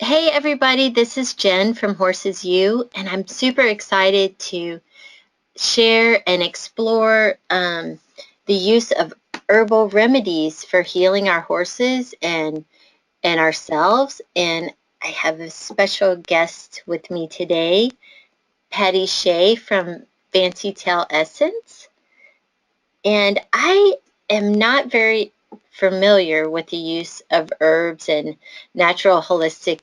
Hey everybody, this is Jen from Horses U, and I'm super excited to share and explore the use of herbal remedies for healing our horses and ourselves. And I have a special guest with me today, Patty Shea from Fancy Tail Essence. And I am not very familiar with the use of herbs and natural holistic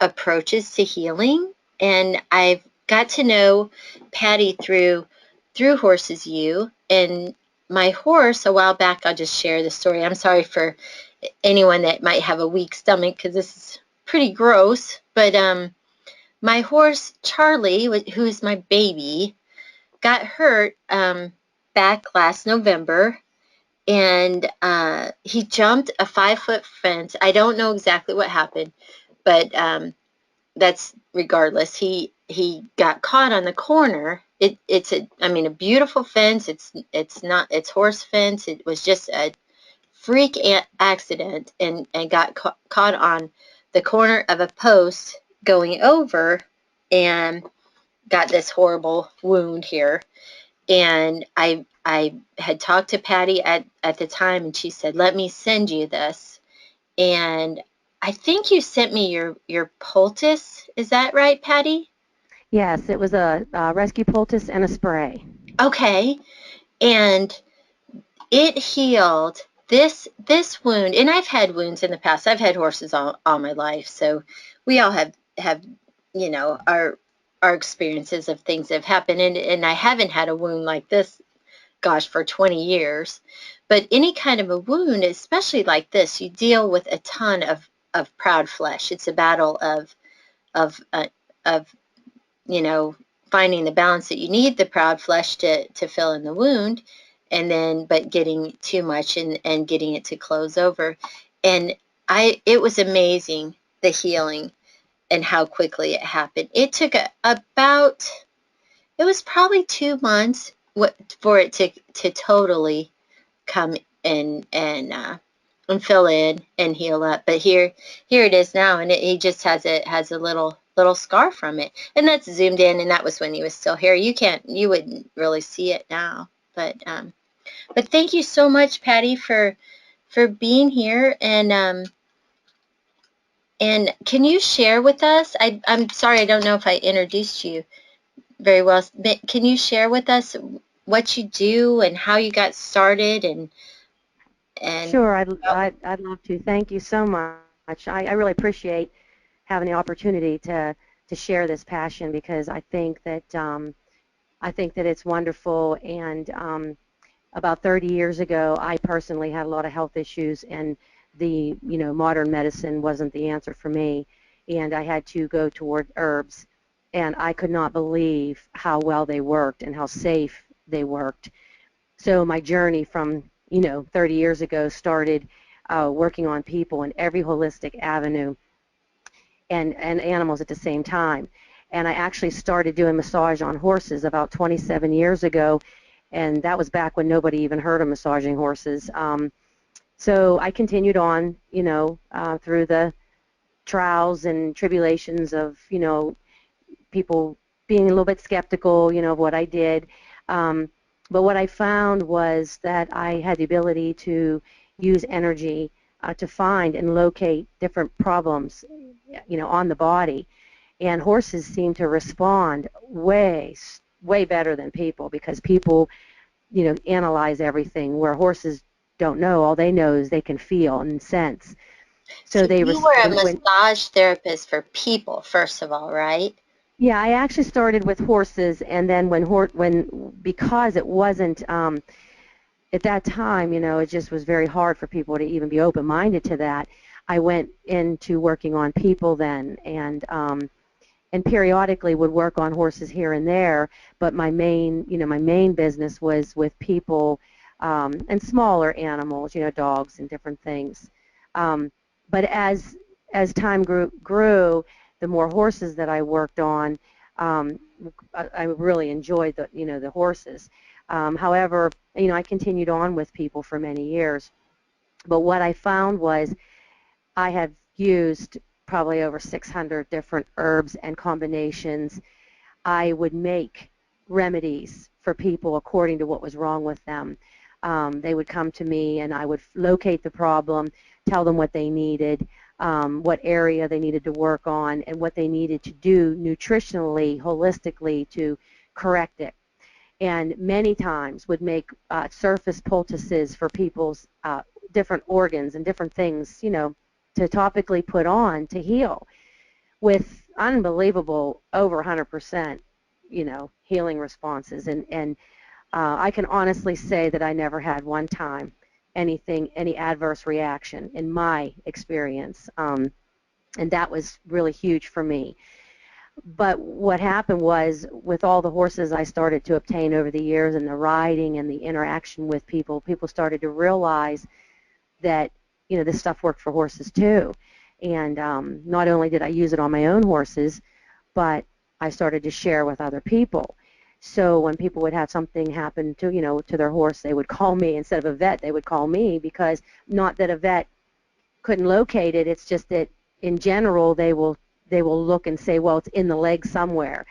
approaches to healing, and I've got to know Patty through Horses U. And my horse, a while back, I'll just share the story. I'm sorry for anyone that might have a weak stomach because this is pretty gross. But my horse Charlie, who's my baby, got hurt back last November, and he jumped a 5-foot fence. I don't know exactly what happened, but that's regardless. He got caught on the corner. It's a beautiful fence. It's horse fence. It was just a freak accident, and got caught on the corner of a post going over, and got this horrible wound here. And I had talked to Patty at the time, and she said, let me send you this. And I think you sent me your poultice. Is that right, Patty? Yes, it was a rescue poultice and a spray. Okay. And it healed this wound. And I've had wounds in the past. I've had horses all my life. So we all have our experiences of things that have happened. And I haven't had a wound like this, gosh, for 20 years. But any kind of a wound, especially like this, you deal with a ton of proud flesh. It's a battle of uh, of you know finding the balance that you need the proud flesh to fill in the wound, and then but getting too much and getting it to close over. And I it was amazing, the healing and how quickly it happened. It took about, it was probably 2 months for it to totally come in and fill in and heal up. But here it is now, and he just has a little scar from it, and that's zoomed in, and that was when he was still here. You wouldn't really see it now, but thank you so much, Patty, for being here. And can you share with us? I'm sorry, I don't know if I introduced you very well, but can you share with us what you do and how you got started and Sure, I'd love to. Thank you so much. I really appreciate having the opportunity to share this passion because I think that it's wonderful. And about 30 years ago, I personally had a lot of health issues, and the modern medicine wasn't the answer for me, and I had to go toward herbs, and I could not believe how well they worked and how safe they worked. So my journey from 30 years ago started working on people in every holistic avenue and animals at the same time. And I actually started doing massage on horses about 27 years ago, and that was back when nobody even heard of massaging horses. So I continued on, through the trials and tribulations of, people being a little bit skeptical, of what I did. Um, but what I found was that I had the ability to use energy to find and locate different problems, on the body. And horses seem to respond way better than people because people, analyze everything where horses don't know. All they know is they can feel and sense. So So they you were a when massage therapist for people, first of all, right? Yeah, I actually started with horses, and then because it wasn't at that time, it just was very hard for people to even be open-minded to that. I went into working on people then, and periodically would work on horses here and there. But my main business was with people and smaller animals, dogs and different things. Um, but as time grew, the more horses that I worked on, um, I really enjoyed the horses. However, I continued on with people for many years. But what I found was I have used probably over 600 different herbs and combinations. I would make remedies for people according to what was wrong with them. They would come to me and I would locate the problem, tell them what they needed, what area they needed to work on, and what they needed to do nutritionally, holistically to correct it. And many times would make surface poultices for people's different organs and different things, to topically put on to heal with unbelievable over 100%, healing responses. And I can honestly say that I never had one time any adverse reaction in my experience. And that was really huge for me. But what happened was, with all the horses I started to obtain over the years and the riding and the interaction with people, people started to realize that, this stuff worked for horses too. And not only did I use it on my own horses, but I started to share with other people. So when people would have something happen to their horse, they would call me. Instead of a vet, they would call me, because not that a vet couldn't locate it, it's just that in general they will look and say, well, it's in the leg somewhere,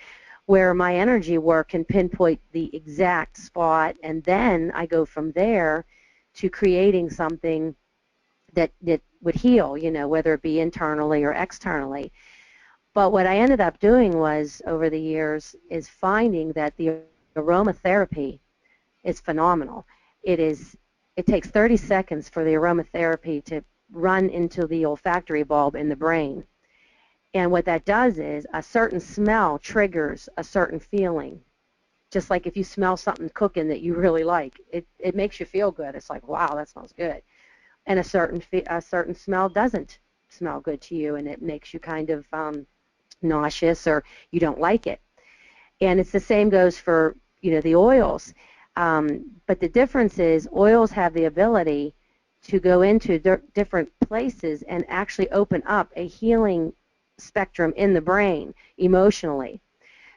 where my energy work can pinpoint the exact spot, and then I go from there to creating something that would heal, whether it be internally or externally. But what I ended up doing was, over the years, is finding that the aromatherapy is phenomenal. It takes 30 seconds for the aromatherapy to run into the olfactory bulb in the brain. And what that does is, a certain smell triggers a certain feeling. Just like if you smell something cooking that you really like, it makes you feel good. It's like, wow, that smells good. And a certain smell doesn't smell good to you, and it makes you kind of nauseous, or you don't like it. And it's the same goes for the oils. But the difference is, oils have the ability to go into different places and actually open up a healing spectrum in the brain emotionally.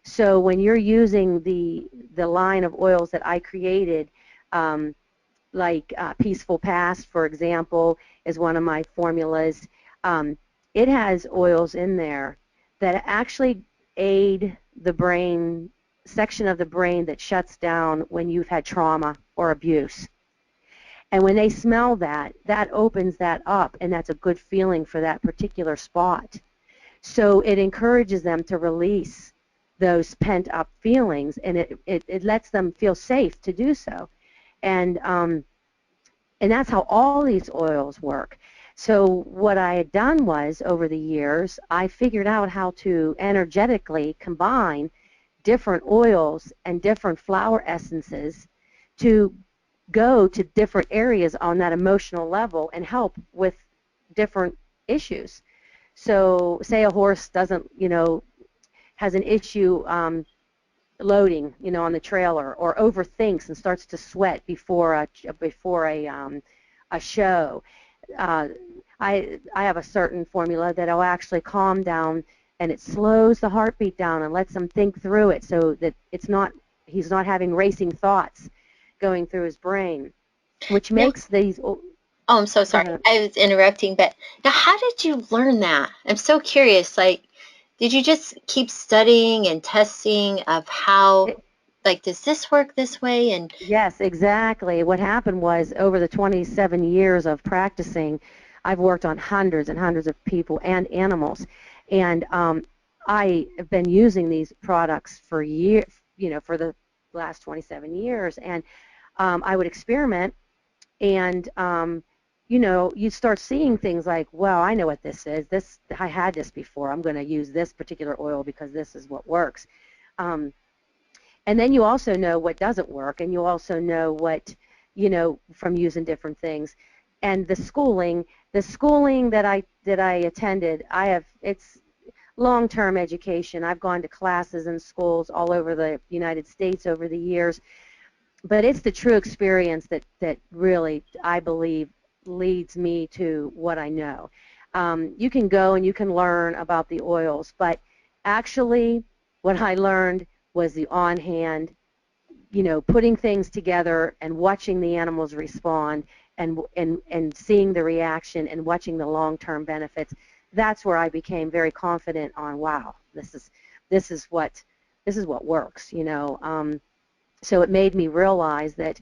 So when you're using the line of oils that I created, like Peaceful Past, for example, is one of my formulas. It has oils in there that actually aid the brain section of the brain that shuts down when you've had trauma or abuse. And when they smell that, that opens that up, and that's a good feeling for that particular spot. So it encourages them to release those pent-up feelings, and it lets them feel safe to do so. And that's how all these oils work. So what I had done was, over the years, I figured out how to energetically combine different oils and different flower essences to go to different areas on that emotional level and help with different issues. So say a horse doesn't, has an issue loading, on the trailer, or overthinks and starts to sweat before a show. I have a certain formula that will actually calm down, and it slows the heartbeat down and lets him think through it, so that he's not having racing thoughts going through his brain, which Now, makes these. oh, I'm so Go sorry. ahead. I was interrupting, but now, how did you learn that? I'm so curious. Like, did you just keep studying and testing of how, like, does this work this way? And Yes, exactly. What happened was, over the 27 years of practicing, I've worked on hundreds and hundreds of people and animals, and I have been using these products for years, for the last 27 years, and I would experiment, and you start seeing things like, well, I know what this is. I had this before. I'm going to use this particular oil because this is what works. Um, and then you also know what doesn't work, and you also know what, from using different things. And the schooling that I attended, it's long-term education. I've gone to classes and schools all over the United States over the years, but it's the true experience that really, I believe, leads me to what I know. You can go and you can learn about the oils, but actually what I learned was the on-hand, putting things together and watching the animals respond, and seeing the reaction and watching the long-term benefits. that's where I became very confident on, wow, this is what works, you know. So it made me realize that,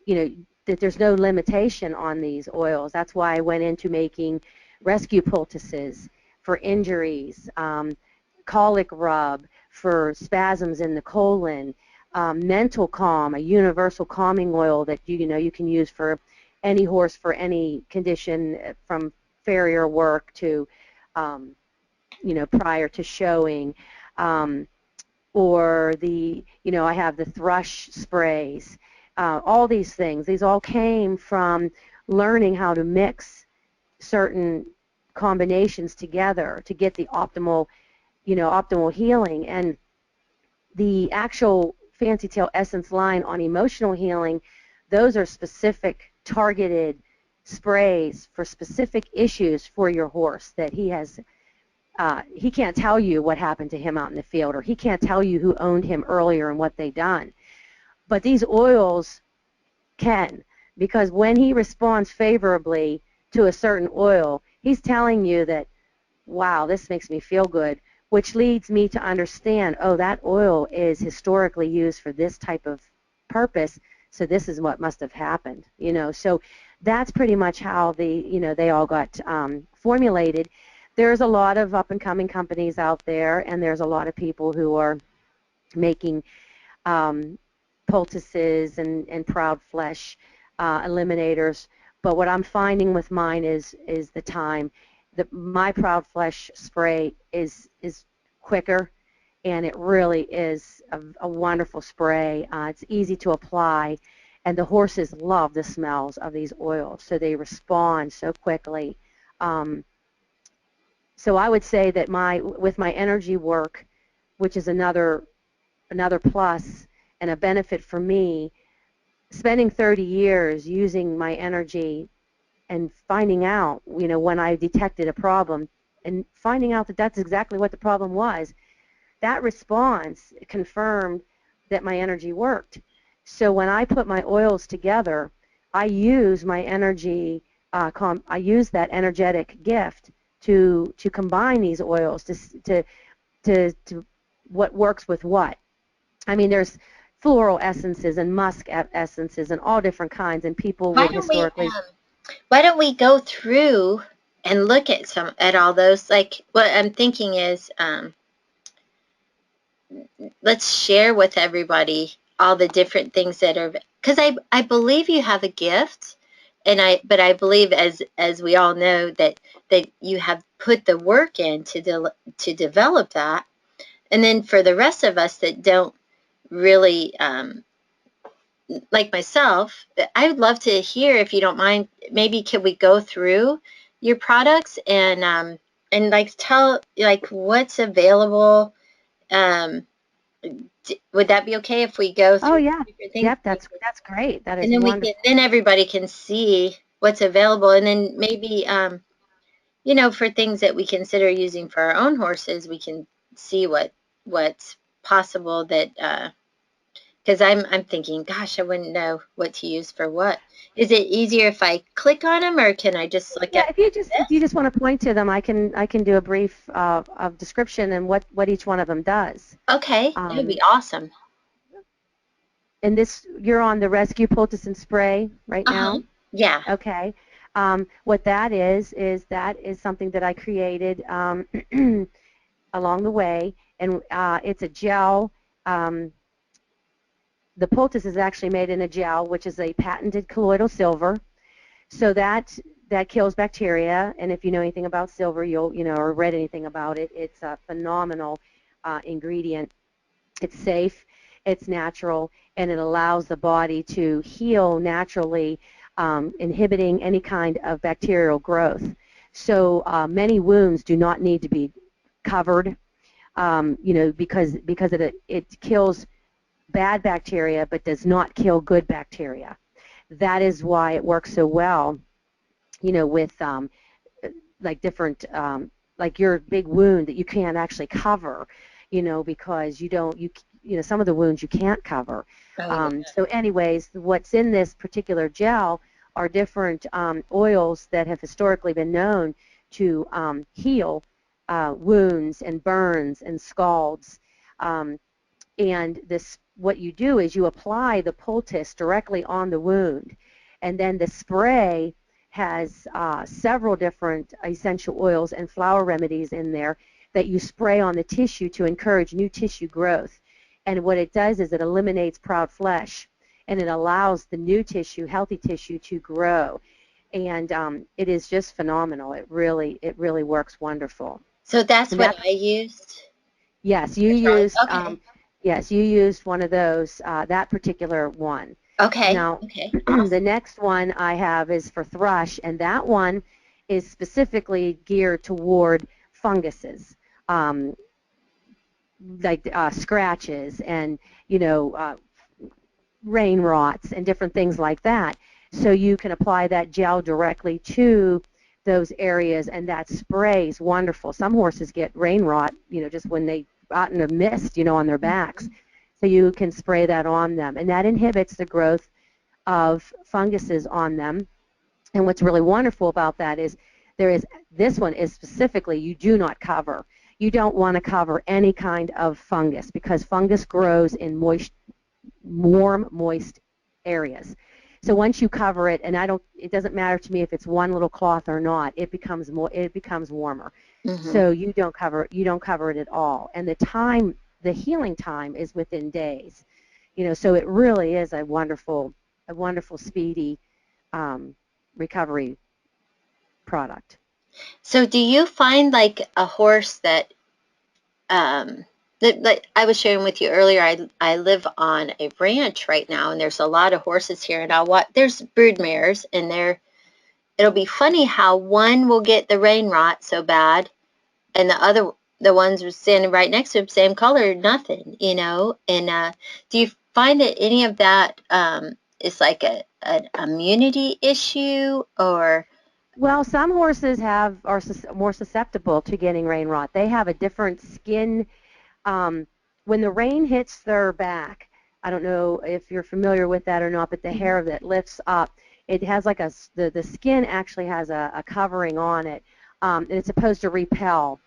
you know, that there's no limitation on these oils. That's why I went into making rescue poultices for injuries, colic rub for spasms in the colon, mental calm, a universal calming oil that you know you can use for any horse for any condition, from farrier work to you know, prior to showing. Or the, you know, I have the thrush sprays, all these things. These all came from learning how to mix certain combinations together to get the optimal, you know, optimal healing. And the actual Fancy Tail Essence line on emotional healing, those are specific targeted sprays for specific issues for your horse that he has. He can't tell you what happened to him out in the field, or he can't tell you who owned him earlier and what they done. But these oils can, because when he responds favorably to a certain oil, he's telling you that, wow, this makes me feel good, which leads me to understand, oh, that oil is historically used for this type of purpose, so this is what must have happened, you know. So that's pretty much how the, you know, they all got formulated. There's a lot of up-and-coming companies out there, and there's a lot of people who are making poultices and proud flesh eliminators. But what I'm finding with mine is the time. My proud flesh spray is quicker, and it really is a wonderful spray. It's easy to apply, and the horses love the smells of these oils, so they respond so quickly. So I would say that with my energy work, which is another plus and a benefit for me, spending 30 years using my energy and finding out, you know, when I detected a problem and finding out that that's exactly what the problem was, that response confirmed that my energy worked. So when I put my oils together, I use my energy, I use that energetic gift to combine these oils to what works with what. I mean, there's floral essences and musk essences and all different kinds, and people Why would don't we historically. why don't we go through and look at all those? Like, what I'm thinking is, let's share with everybody all the different things that are, because I believe you have a gift, and but I believe, as we all know, that you have put the work in to develop that. And then for the rest of us that don't really, like myself, I would love to hear, if you don't mind, maybe can we go through your products and like tell like what's available. um would that be okay if we go Oh through yeah, different things? yep, that's great. That And is then wonderful. then everybody can see what's available, and then maybe, you know, for things that we consider using for our own horses, we can see what's possible. That because I'm thinking, gosh, I wouldn't know what to use for what. Is it easier if I click on them, or can I just look Yeah, at if you this? just want to point to them, I can do a brief of description and what each one of them does. Okay, that would Um, be awesome. and this, you're on the Rescue Poultice and Spray right Uh-huh. now. Yeah. Okay. What that is that is something that I created along the way, and it's a gel. Um, the poultice is actually made in a gel, which is a patented colloidal silver. So that kills bacteria, and if you know anything about silver, you'll, you know, or read anything about it, it's a phenomenal ingredient. It's safe, it's natural, and it allows the body to heal naturally, inhibiting any kind of bacterial growth. So many wounds do not need to be covered, you know, because it kills bad bacteria but does not kill good bacteria. That is why it works so well, you know, with like different, like your big wound that you can't actually cover, you know, because you know, some of the wounds you can't cover. Oh, yeah. So anyways, what's in this particular gel are different oils that have historically been known heal wounds and burns and scalds. And this, what you do is you apply the poultice directly on the wound, and then the spray has several different essential oils and flower remedies in there that you spray on the tissue to encourage new tissue growth. And what it does is it eliminates proud flesh, and it allows the new tissue, healthy tissue, to grow. And it is just phenomenal. It really works wonderful. So that's And what that, I used. yes, Okay. you used one of those, that particular one. Okay. Now, Okay. the Awesome. next one I have is for thrush, and that one is specifically geared toward funguses, um, like scratches and, you know, rain rots and different things like that. So you can apply that gel directly to those areas, and that spray is wonderful. Some horses get rain rot, you know, just when they out in the mist, you know, on their backs. So you can spray that on them, and that inhibits the growth of funguses on them. And what's really wonderful about that is this one is specifically, you do not cover. You don't want to cover any kind of fungus, because fungus grows in warm, moist areas. So once you cover it, and it doesn't matter to me if it's one little cloth or not, it becomes warmer. Mm-hmm. So you don't cover it at all. And the healing time is within days. You know, so it really is a wonderful, speedy recovery product. So do you find like a horse um, that like I was sharing with you earlier, I live on a ranch right now, and there's a lot of horses here, and there's brood mares, and it'll be funny how one will get the rain rot so bad, and the ones standing right next to him, same color, nothing, you know. And do you find that any of that is like an immunity issue, or? Well, some horses more susceptible to getting rain rot. They have a different skin. Um, when the rain hits their back, I don't know if you're familiar with that or not, but the Mhm. hair that lifts up, it has like the skin actually has a covering on it, and it's supposed to repel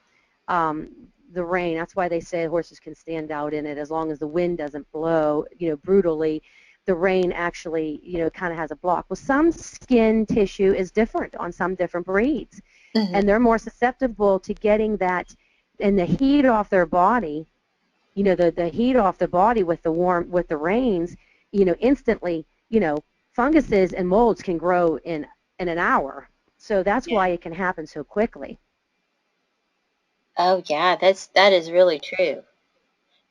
um, the rain. That's why they say horses can stand out in it as long as the wind doesn't blow, you know, brutally. The rain actually, you know, kind of has a block. Well, some skin tissue is different on some different breeds, Mhm. and they're more susceptible to getting that, and the heat off their body, you know, the heat off the body with the rains, you know, instantly, you know, funguses and molds can grow in an hour. So that's Yeah. why it can happen so quickly. Oh yeah, that is really true.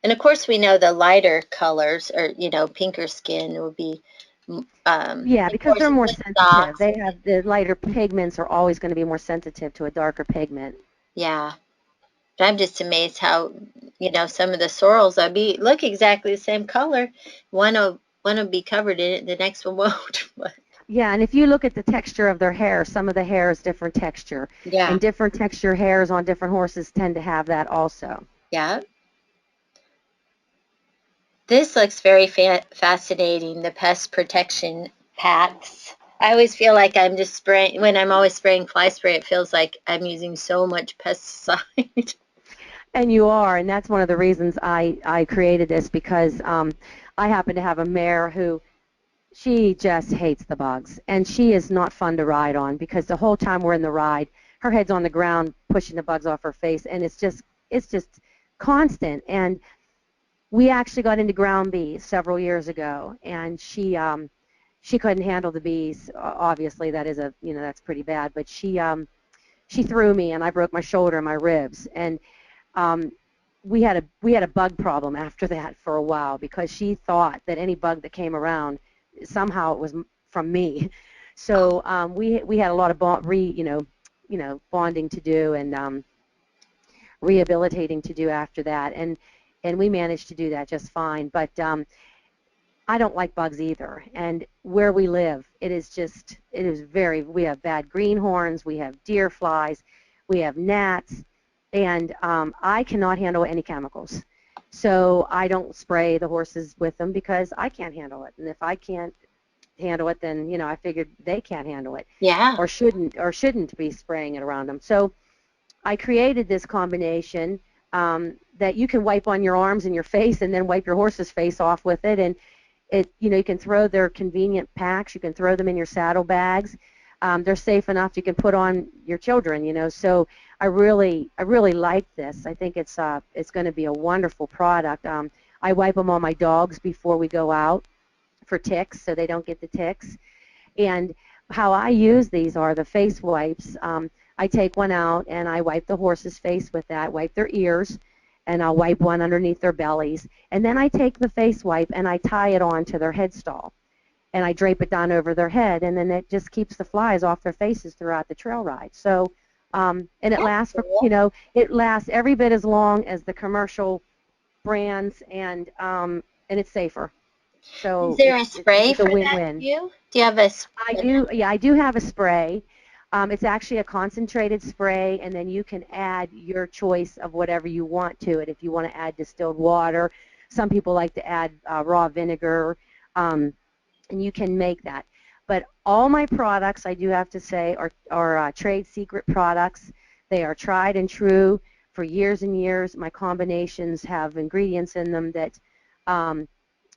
And of course, we know the lighter colors, or pinker skin will be, Yeah, like because they're horses more with sensitive. spots. They have the lighter pigments are always going to be more sensitive to a darker pigment. Yeah, but I'm just amazed how some of the sorrels will look exactly the same color. One will be covered in it, the next one won't. But Yeah, and if you look at the texture of their hair, some of the hair is different texture, yeah, and different texture hairs on different horses tend to have that also. yeah. This looks very fascinating. The pest protection packs. I always feel like I'm just spraying, when I'm always spraying fly spray, it feels like I'm using so much pesticide. And you are, and that's one of the reasons I created this, because I happen to have a mare who, she just hates the bugs, and she is not fun to ride on, because the whole time we're in the ride, her head's on the ground pushing the bugs off her face, and it's just constant. And we actually got into ground bees several years ago, and she couldn't handle the bees. Obviously, that is that's pretty bad. But she threw me, and I broke my shoulder and my ribs, and um, we had a bug problem after that for a while, because she thought that any bug that came around, somehow it was from me. So we had a lot of bonding to do, and rehabilitating to do after that, and we managed to do that just fine. But I don't like bugs either. And where we live, we have bad greenhorns, we have deer flies, we have gnats, and I cannot handle any chemicals. So I don't spray the horses with them, because I can't handle it. And if I can't handle it, then I figured they can't handle it, Yeah. or shouldn't be spraying it around them. So I created this combination that you can wipe on your arms and your face, and then wipe your horse's face off with it. And you can throw their convenient packs. You can throw them in your saddlebags. They're safe enough. You can put on your children. So I really like this. I think it's going to be a wonderful product. I wipe them on my dogs before we go out for ticks, so they don't get the ticks. And how I use these are the face wipes. I take one out and I wipe the horse's face with that, wipe their ears, and I'll wipe one underneath their bellies. And then I take the face wipe and I tie it on to their headstall. And I drape it down over their head, and then it just keeps the flies off their faces throughout the trail ride. So, and it That's lasts for, cool. it lasts every bit as long as the commercial brands, and it's safer. Is So there a it's it's spray it's a for that win-win. too? Do you have a I do, yeah, I do have a spray. It's actually a concentrated spray, and then you can add your choice of whatever you want to it. If you want to add distilled water, some people like to add raw vinegar, and you can make that. But all my products, I do have to say, are trade secret products. They are tried and true for years and years. My combinations have ingredients in them that um,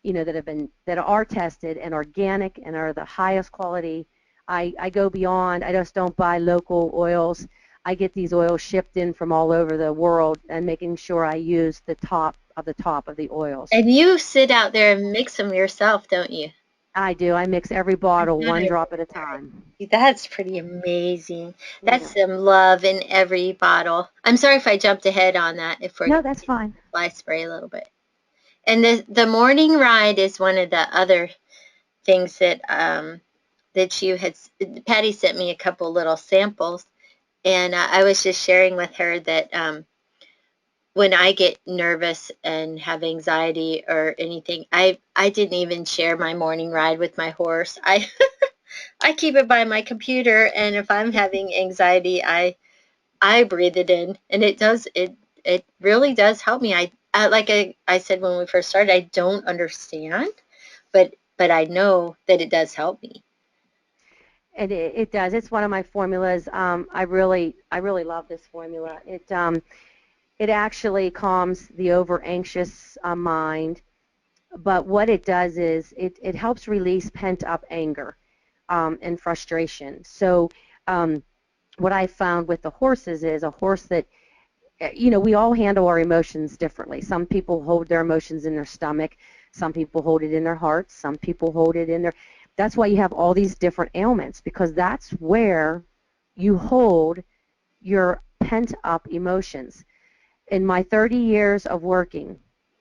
that are tested and organic and are the highest quality. I go beyond. I just don't buy local oils. I get these oils shipped in from all over the world, and making sure I use the top of the oils. And you sit out there and mix them yourself, don't you? I do. I mix every I bottle thought one I read drop at a that. time. That's pretty amazing. That's Yeah. some love in every bottle. I'm sorry if I jumped ahead on that, if we're No, going that's to fine. fly spray a little bit. And the morning ride is one of the other things that you had. Patty sent me a couple little samples, and I was just sharing with her that when I get nervous and have anxiety or anything, I didn't even share my morning ride with my horse. I keep it by my computer, and if I'm having anxiety, I breathe it in, and it really does help me. I said when we first started, I don't understand, but I know that it does help me. And it does. It's one of my formulas. I really love this formula. It actually calms the over anxious mind. But what it does is it helps release pent up anger and frustration. So um, what I found with the horses is a horse that we all handle our emotions differently. Some people hold their emotions in their stomach. Some people hold it in their hearts. Some people hold it in their. That's why you have all these different ailments, because that's where you hold your pent up emotions. In my 30 years of working,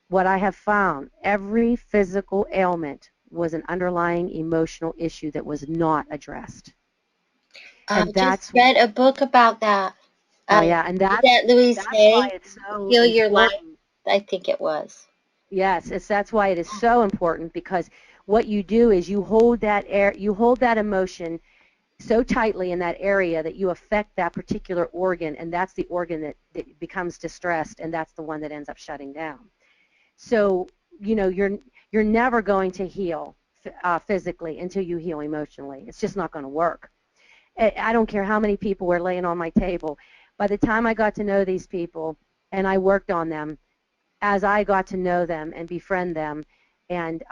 what I have found, every physical ailment was an underlying emotional issue that was not addressed. I And just that's, read a book about that. oh yeah, and Is that Louise that's why Hay? it's so Heal Your Life? important. I think it was. Yes, that's why it is so important, because what you do is you hold that emotion so tightly in that area that you affect that particular organ, and that's the organ that becomes distressed, and that's the one that ends up shutting down. So you're never going to heal physically until you heal emotionally. It's just not going to work. I don't care how many people were laying on my table. By the time I got to know these people and I worked on them, as I got to know them and befriend them, and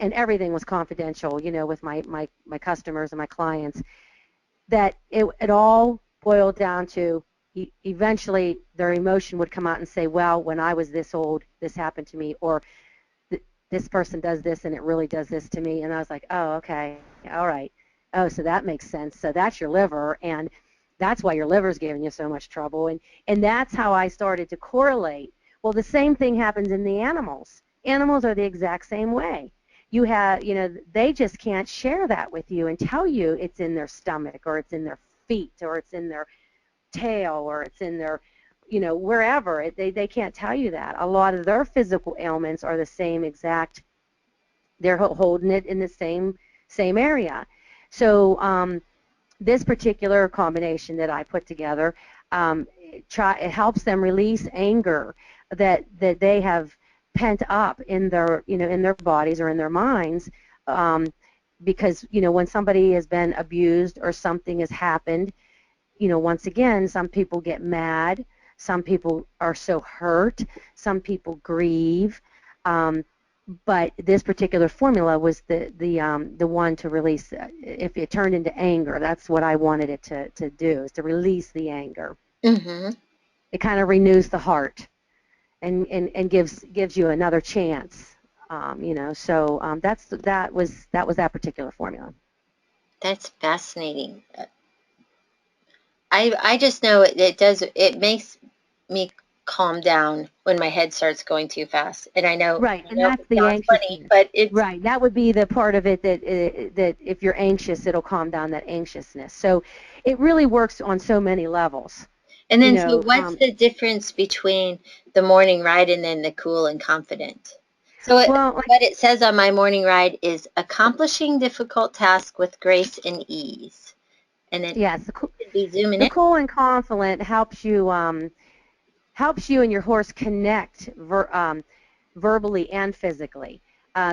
and everything was confidential, with my customers and my clients, that it all boiled down to eventually their emotion would come out and say, well, when I was this old, this happened to me, or this person does this and it really does this to me. And I was like, oh, okay, all right. Oh, so that makes sense. So that's your liver, and that's why your liver's giving you so much trouble. And that's how I started to correlate. Well, the same thing happens in the animals. Animals are the exact same way. They just can't share that with you and tell you it's in their stomach, or it's in their feet, or it's in their tail, or it's in their, wherever. They can't tell you that. A lot of their physical ailments are the same exact. They're holding it in the same area. So this particular combination that I put together, it helps them release anger that they have pent up in their in their bodies or in their minds. because, when somebody has been abused or something has happened, once again, some people get mad, some people are so hurt, some people grieve, um, but this particular formula was the one to release. If it turned into anger, that's what I wanted it to do, is to release the anger. Mm-hmm. It kind of renews the heart and gives you another chance. So that was that particular formula. That's fascinating. I just know it makes me calm down when my head starts going too fast. And Right, I and know that's it the sounds funny, anxiousness. but it's Right, that would be the part of it that if you're anxious, it'll calm down that anxiousness. So it really works on so many levels. and You then so know, what's the difference between the morning ride and then the cool and confident? So well, like, what it says on my morning ride is accomplishing difficult tasks with grace and ease. And then yes, should be zooming the in. cool and confident helps you and your horse connect verbally and physically.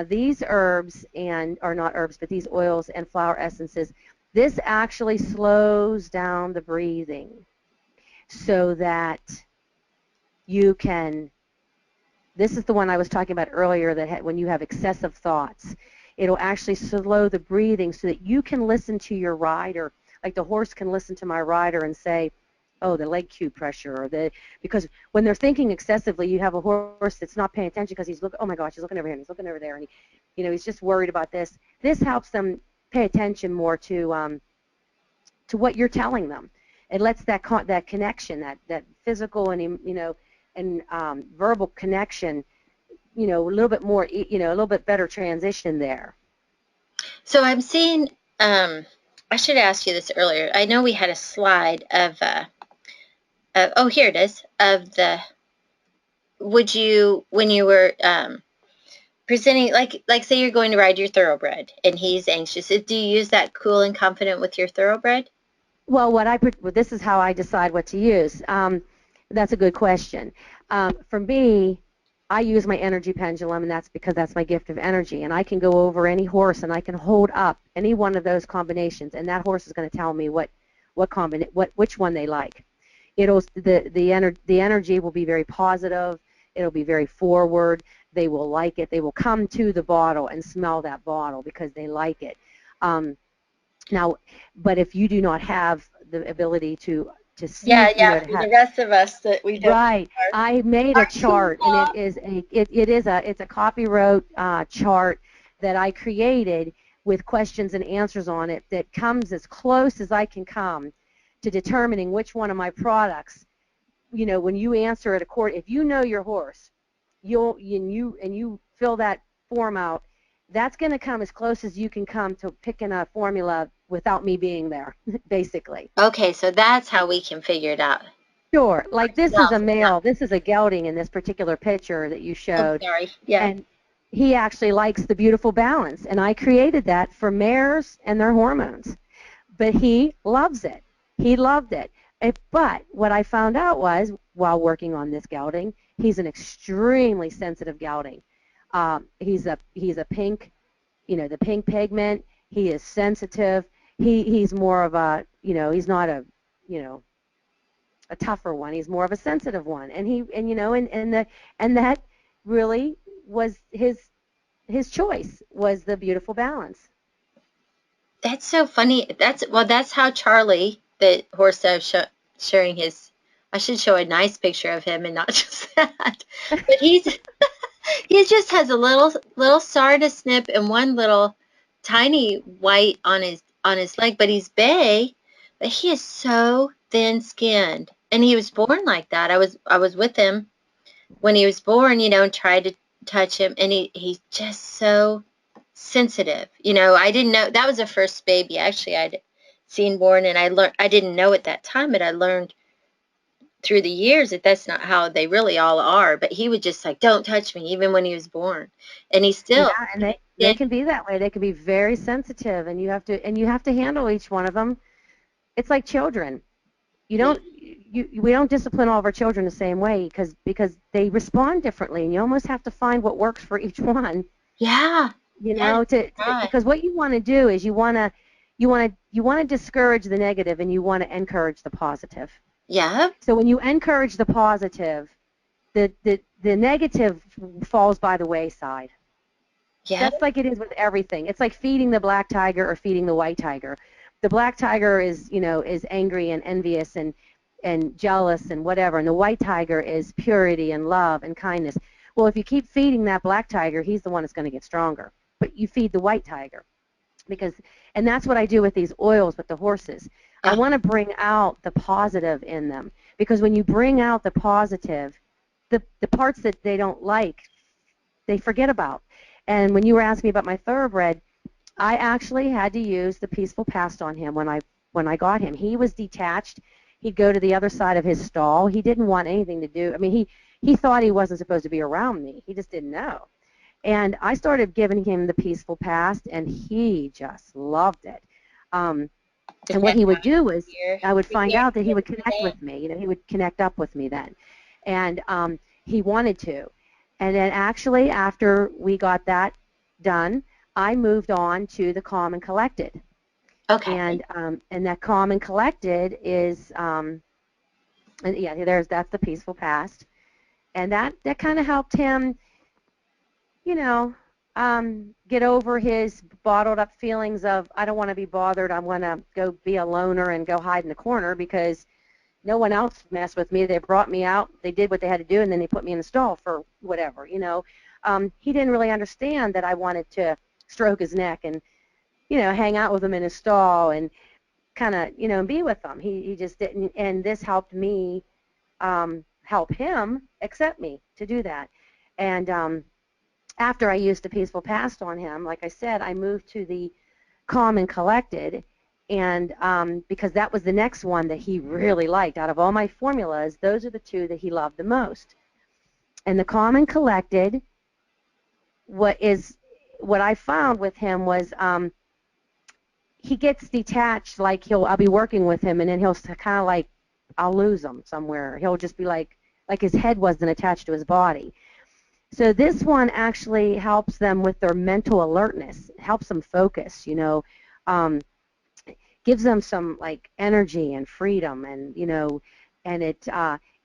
These herbs and are not herbs, but these oils and flower essences. This actually slows down the breathing so that you can. This is the one I was talking about earlier that when you have excessive thoughts, it'll actually slow the breathing so that you can listen to your rider, like the horse can listen to my rider and say, oh, the leg cue pressure, because when they're thinking excessively, you have a horse that's not paying attention because he's looking, oh my gosh, he's looking over here, and he's looking over there, and he's just worried about this. This helps them pay attention more to what you're telling them. It lets that connection, that physical and verbal connection, a little bit more, a little bit better transition there. So I'm seeing, I should ask you this earlier. I know we had a slide oh, here it is, of when you were presenting, like say you're going to ride your thoroughbred and he's anxious, do you use that cool and confident with your thoroughbred? Well, this is how I decide what to use. That's a good question. For me, I use my energy pendulum, and that's because that's my gift of energy. And I can go over any horse, and I can hold up any one of those combinations, and that horse is going to tell me which one they like. The energy will be very positive. It'll be very forward. They will like it. They will come to the bottle and smell that bottle because they like it. Um, Now, but if you do not have the ability to Yeah, see, yeah, to for the have. rest of us that we don't Right, I made a are too chart, and long. it's a copyright chart that I created with questions and answers on it that comes as close as I can come to determining which one of my products, when you answer it if you know your horse, you fill that form out, that's going to come as close as you can come to picking a formula without me being there, basically. Okay, so that's how we can figure it out. Sure. Like this is a Ourselves, not, male. This is a gelding in this particular picture that you oh, showed, sorry. Yeah. and he actually likes the beautiful balance. And I created that for mares and their hormones. But he loves it. He loved it. But what I found out was, while working on this gelding, he's an extremely sensitive gelding. He's a pink, the pink pigment. He is sensitive. He's more of he's not you know, a tougher one. He's more of a sensitive one. And that really was his choice, was the beautiful balance. That's so funny. That's how Charlie, the horse that I was sharing his. I should show a nice picture of him and not just that. But he just has a little sardis snip and one little tiny white on his leg, but he's bay. But he is so thin skinned, and he was born like that. I was with him when he was born, and tried to touch him, and he's just so sensitive. I didn't know that was the first baby actually I'd seen born, and I didn't know at that time, but I learned through the years that that's not how they really all are. But he would just like, don't touch me, even when he was born, and he Yeah, still and they did. can be that way. They can be very sensitive, and you have to handle each one of them. It's like children. We don't discipline all of our children the same way because they respond differently, and you almost have to find what works for each one. Yeah. You Yes, know, right. because what you want to do is you want to discourage the negative and you want to encourage the positive. Yep. So when you encourage the positive, the negative falls by the wayside. Yep. That's like it is with everything. It's like feeding the black tiger or feeding the white tiger. The black tiger is angry and envious and jealous and whatever, and the white tiger is purity and love and kindness. Well, if you keep feeding that black tiger, he's the one that's going to get stronger. But you feed the white tiger because, and that's what I do with these oils with the horses. I Uh, want to bring out the positive in them because when you bring out the positive, the parts that they don't like, they forget about. And when you were asking me about my thoroughbred, I actually had to use the peaceful past on him when I got him. He was detached. He'd go to the other side of his stall. He didn't want anything to do. I mean, he thought he wasn't supposed to be around me. He just didn't know. And I started giving him the peaceful past, and he just loved it. Um, the and what next he would do was year. I would The find year out that he would the connect same. with me. He would connect up with me then, and he wanted to. And then actually, after we got that done, I moved on to the calm and collected. Okay. And that calm and collected is and yeah, that's the peaceful past, and that kind of helped him, you know, get over his bottled up feelings of I don't want to be bothered. I want to go be a loner and go hide in the corner because no one else messed with me. They brought me out. They did what they had to do, and then they put me in the stall for whatever. He didn't really understand that I wanted to stroke his neck and hang out with him in his stall and kind of be with him. He just didn't, and this helped me help him accept me to do that. And after I used the peaceful past on him, like I said, I moved to the calm and collected, and because that was the next one that he really liked. Out of all my formulas, those are the two that he loved the most. And the calm and collected, what I found with him was he gets detached. Like I'll be working with him, and then he'll kind of like I'll lose him somewhere. He'll just be like his head wasn't attached to his body. So this one actually helps them with their mental alertness, helps them focus, um, gives them some like energy and freedom, and it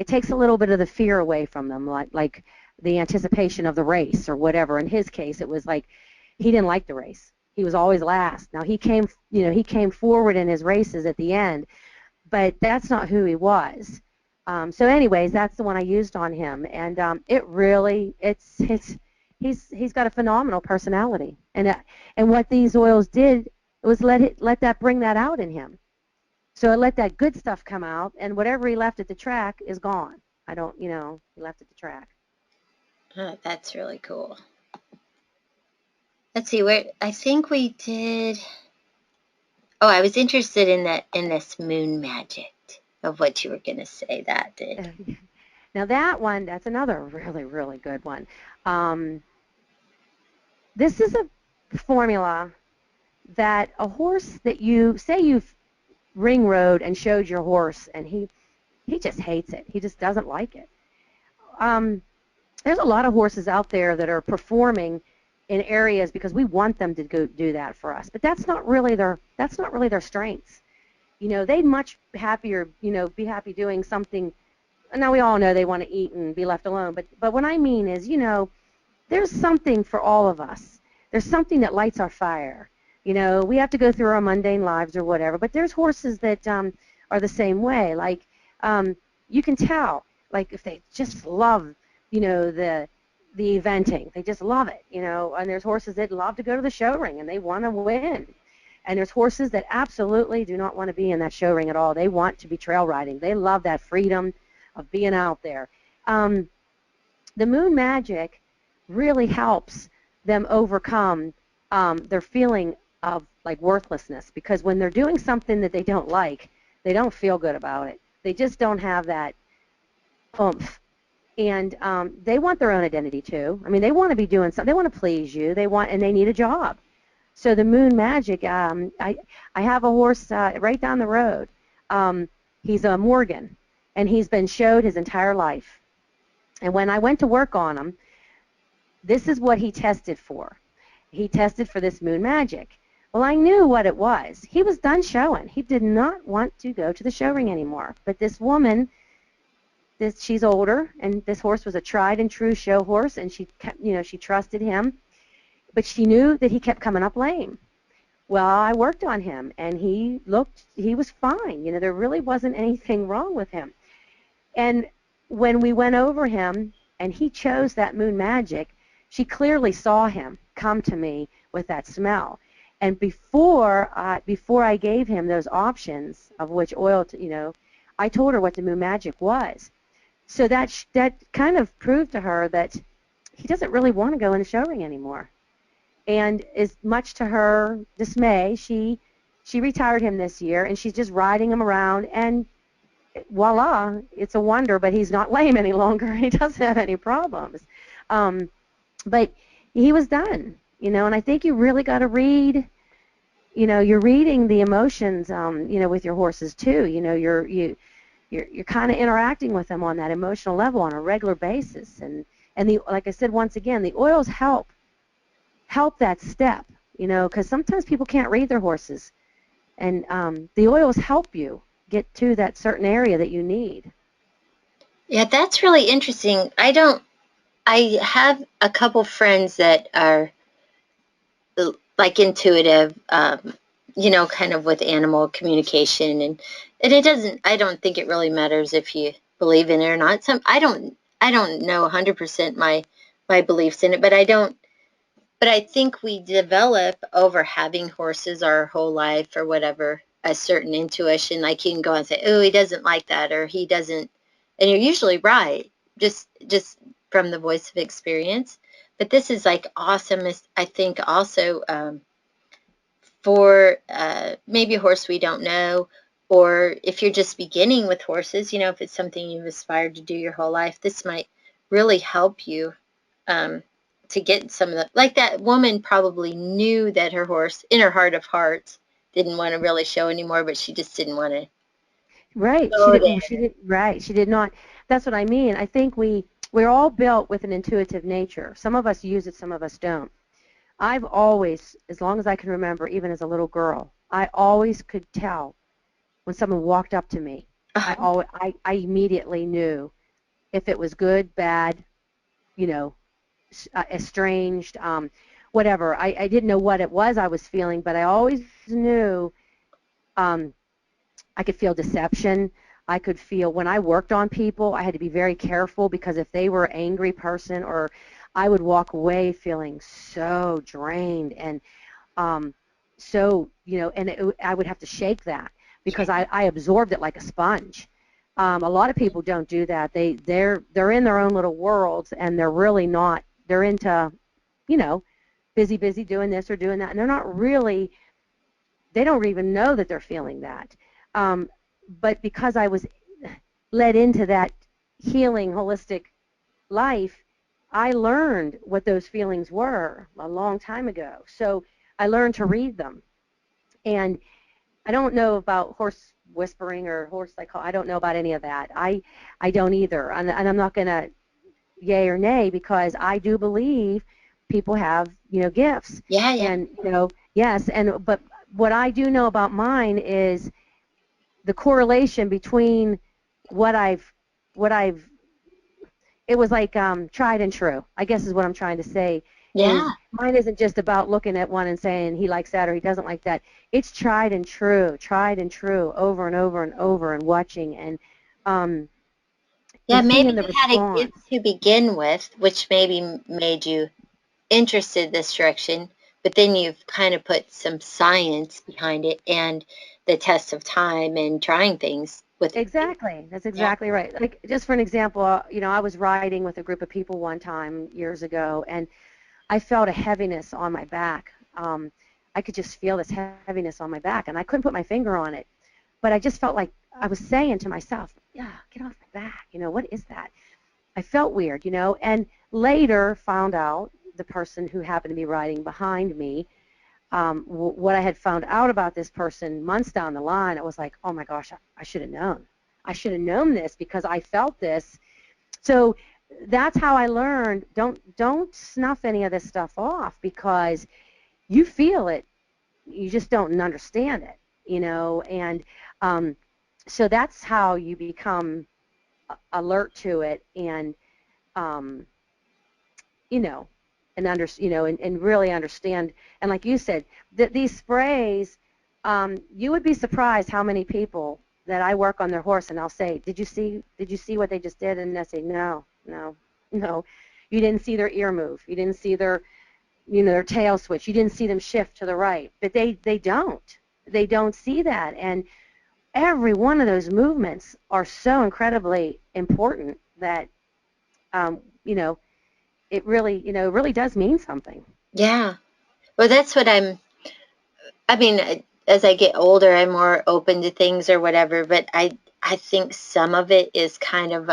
takes a little bit of the fear away from them, like the anticipation of the race or whatever. In his case, it was like he didn't like the race. He was always last. Now he came forward in his races at the end, but that's not who he was. So anyways, that's the one I used on him, and it really, he's got a phenomenal personality, and what these oils did was let that bring that out in him. So it let that good stuff come out, and whatever he left at the track is gone. I don't, he left at the track. Oh, that's really cool. Let's see where I think we did. Oh, I was interested in this moon magic of what you were going to say that did. Now that one, that's another really, really good one. Um, this is a formula that a horse that you say you've ring rode and showed your horse, and he just hates it. He just doesn't like it. Um, there's a lot of horses out there that are performing in areas because we want them to go do that for us, but that's not really their strengths. They'd much happier, be happy doing something. Now we all know they want to eat and be left alone, but what I mean is, there's something for all of us. There's something that lights our fire. We have to go through our mundane lives or whatever, but there's horses that are the same way. Like you can tell, like if they just love, the eventing, they just love it. And there's horses that love to go to the show ring and they want to win. And there's horses that absolutely do not want to be in that show ring at all. They want to be trail riding. They love that freedom of being out there. Um, the moon magic really helps them overcome their feeling of like worthlessness, because when they're doing something that they don't like, they don't feel good about it. They just don't have that oomph. And they want their own identity too. I mean, they want to be doing something. They want to please you. And they need a job. So the moon magic, I have a horse right down the road. He's a Morgan, and he's been showed his entire life. And when I went to work on him, this is what he tested for. he tested for this moon magic. Well, I knew what it was. He was done showing. He did not want to go to the show ring anymore. But this woman, she's older, and this horse was a tried and true show horse, and she kept, she trusted him, but she knew that he kept coming up lame. Well, I worked on him, and he was fine. There really wasn't anything wrong with him. And when we went over him and he chose that moon magic, she clearly saw him come to me with that smell. And before I gave him those options of which oil I told her what the moon magic was. So that kind of proved to her that he doesn't really want to go in the show ring anymore. And as much to her dismay, she retired him this year, and she's just riding him around, and voila, it's a wonder, but he's not lame any longer. He doesn't have any problems. But he was done, and I think you really got to read, you're reading the emotions, with your horses too. You're kind of interacting with them on that emotional level on a regular basis. And like I said, once again, the oils help that step, because sometimes people can't read their horses. And the oils help you get to that certain area that you need. Yeah, that's really interesting. I have a couple friends that are like intuitive, kind of with animal communication, and I don't think it really matters if you believe in it or not. I don't know 100% my beliefs in it, but I think we develop over having horses our whole life or whatever, a certain intuition. Like you can go and say, oh, he doesn't like that, or he doesn't, and you're usually right, just from the voice of experience. But this is like awesome, I think also for maybe a horse we don't know, or if you're just beginning with horses, if it's something you've aspired to do your whole life, this might really help you um, to get some of the, like that woman probably knew that her horse, in her heart of hearts, didn't want to really show anymore, but she just didn't want to Right. She go didn't. there. She did. Right. She did not. That's what I mean. I think we're all built with an intuitive nature. Some of us use it. Some of us don't. I've always, as long as I can remember, even as a little girl, I always could tell when someone walked up to me. Uh-huh. I immediately knew if it was good, bad, you know, estranged, whatever. I didn't know what it was I was feeling, but I always knew. Um, I could feel deception. I could feel when I worked on people, I had to be very careful because if they were an angry person, or I would walk away feeling so drained and um, so, and I would have to shake that because I absorbed it like a sponge. A lot of people don't do that. They're in their own little worlds, and they're really not. They're into, you know, busy doing this or doing that, and they're not really. They don't even know that they're feeling that. Um, but because I was led into that healing, holistic life, I learned what those feelings were a long time ago. So I learned to read them. And I don't know about horse whispering or horse psychology. I don't know about any of that. I don't either. And I'm not going to yay or nay because I do believe people have, gifts. Yeah, yeah. And, yes. But what I do know about mine is the correlation between what I've it was like tried and true, I guess is what I'm trying to say, is Yeah. mine isn't just about looking at one and saying he likes that or he doesn't like that. It's tried and true over and over and over and watching um Yeah, and maybe seeing the you had a gift response. to begin with, which maybe made you interested this direction, but then you've kind of put some science behind it and the test of time and trying things with it. Exactly. That's Yeah. exactly right. Like just for an example, I was riding with a group of people one time years ago, and I felt a heaviness on my back. I could just feel this heaviness on my back, and I couldn't put my finger on it. But I just felt like I was saying to myself, "Yeah, get off my back. What is that?" I felt weird, and later found out the person who happened to be riding behind me. What I had found out about this person months down the line, I was like, "Oh my gosh, I should have known. I should have known this because I felt this." So that's how I learned, don't snuff any of this stuff off, because you feel it, you just don't understand it, and um, so that's how you become alert to it, and um, you know, and really understand. And like you said, that these sprays, you would be surprised how many people that I work on their horse, and I'll say, did you see what they just did? And they say, no, no, no, you didn't see their ear move, you didn't see their tail switch, you didn't see them shift to the right, but they don't see that, and every one of those movements are so incredibly important that um, you know it really does mean something. Yeah. Well, that's what I mean, as I get older, I'm more open to things or whatever, but I think some of it is kind of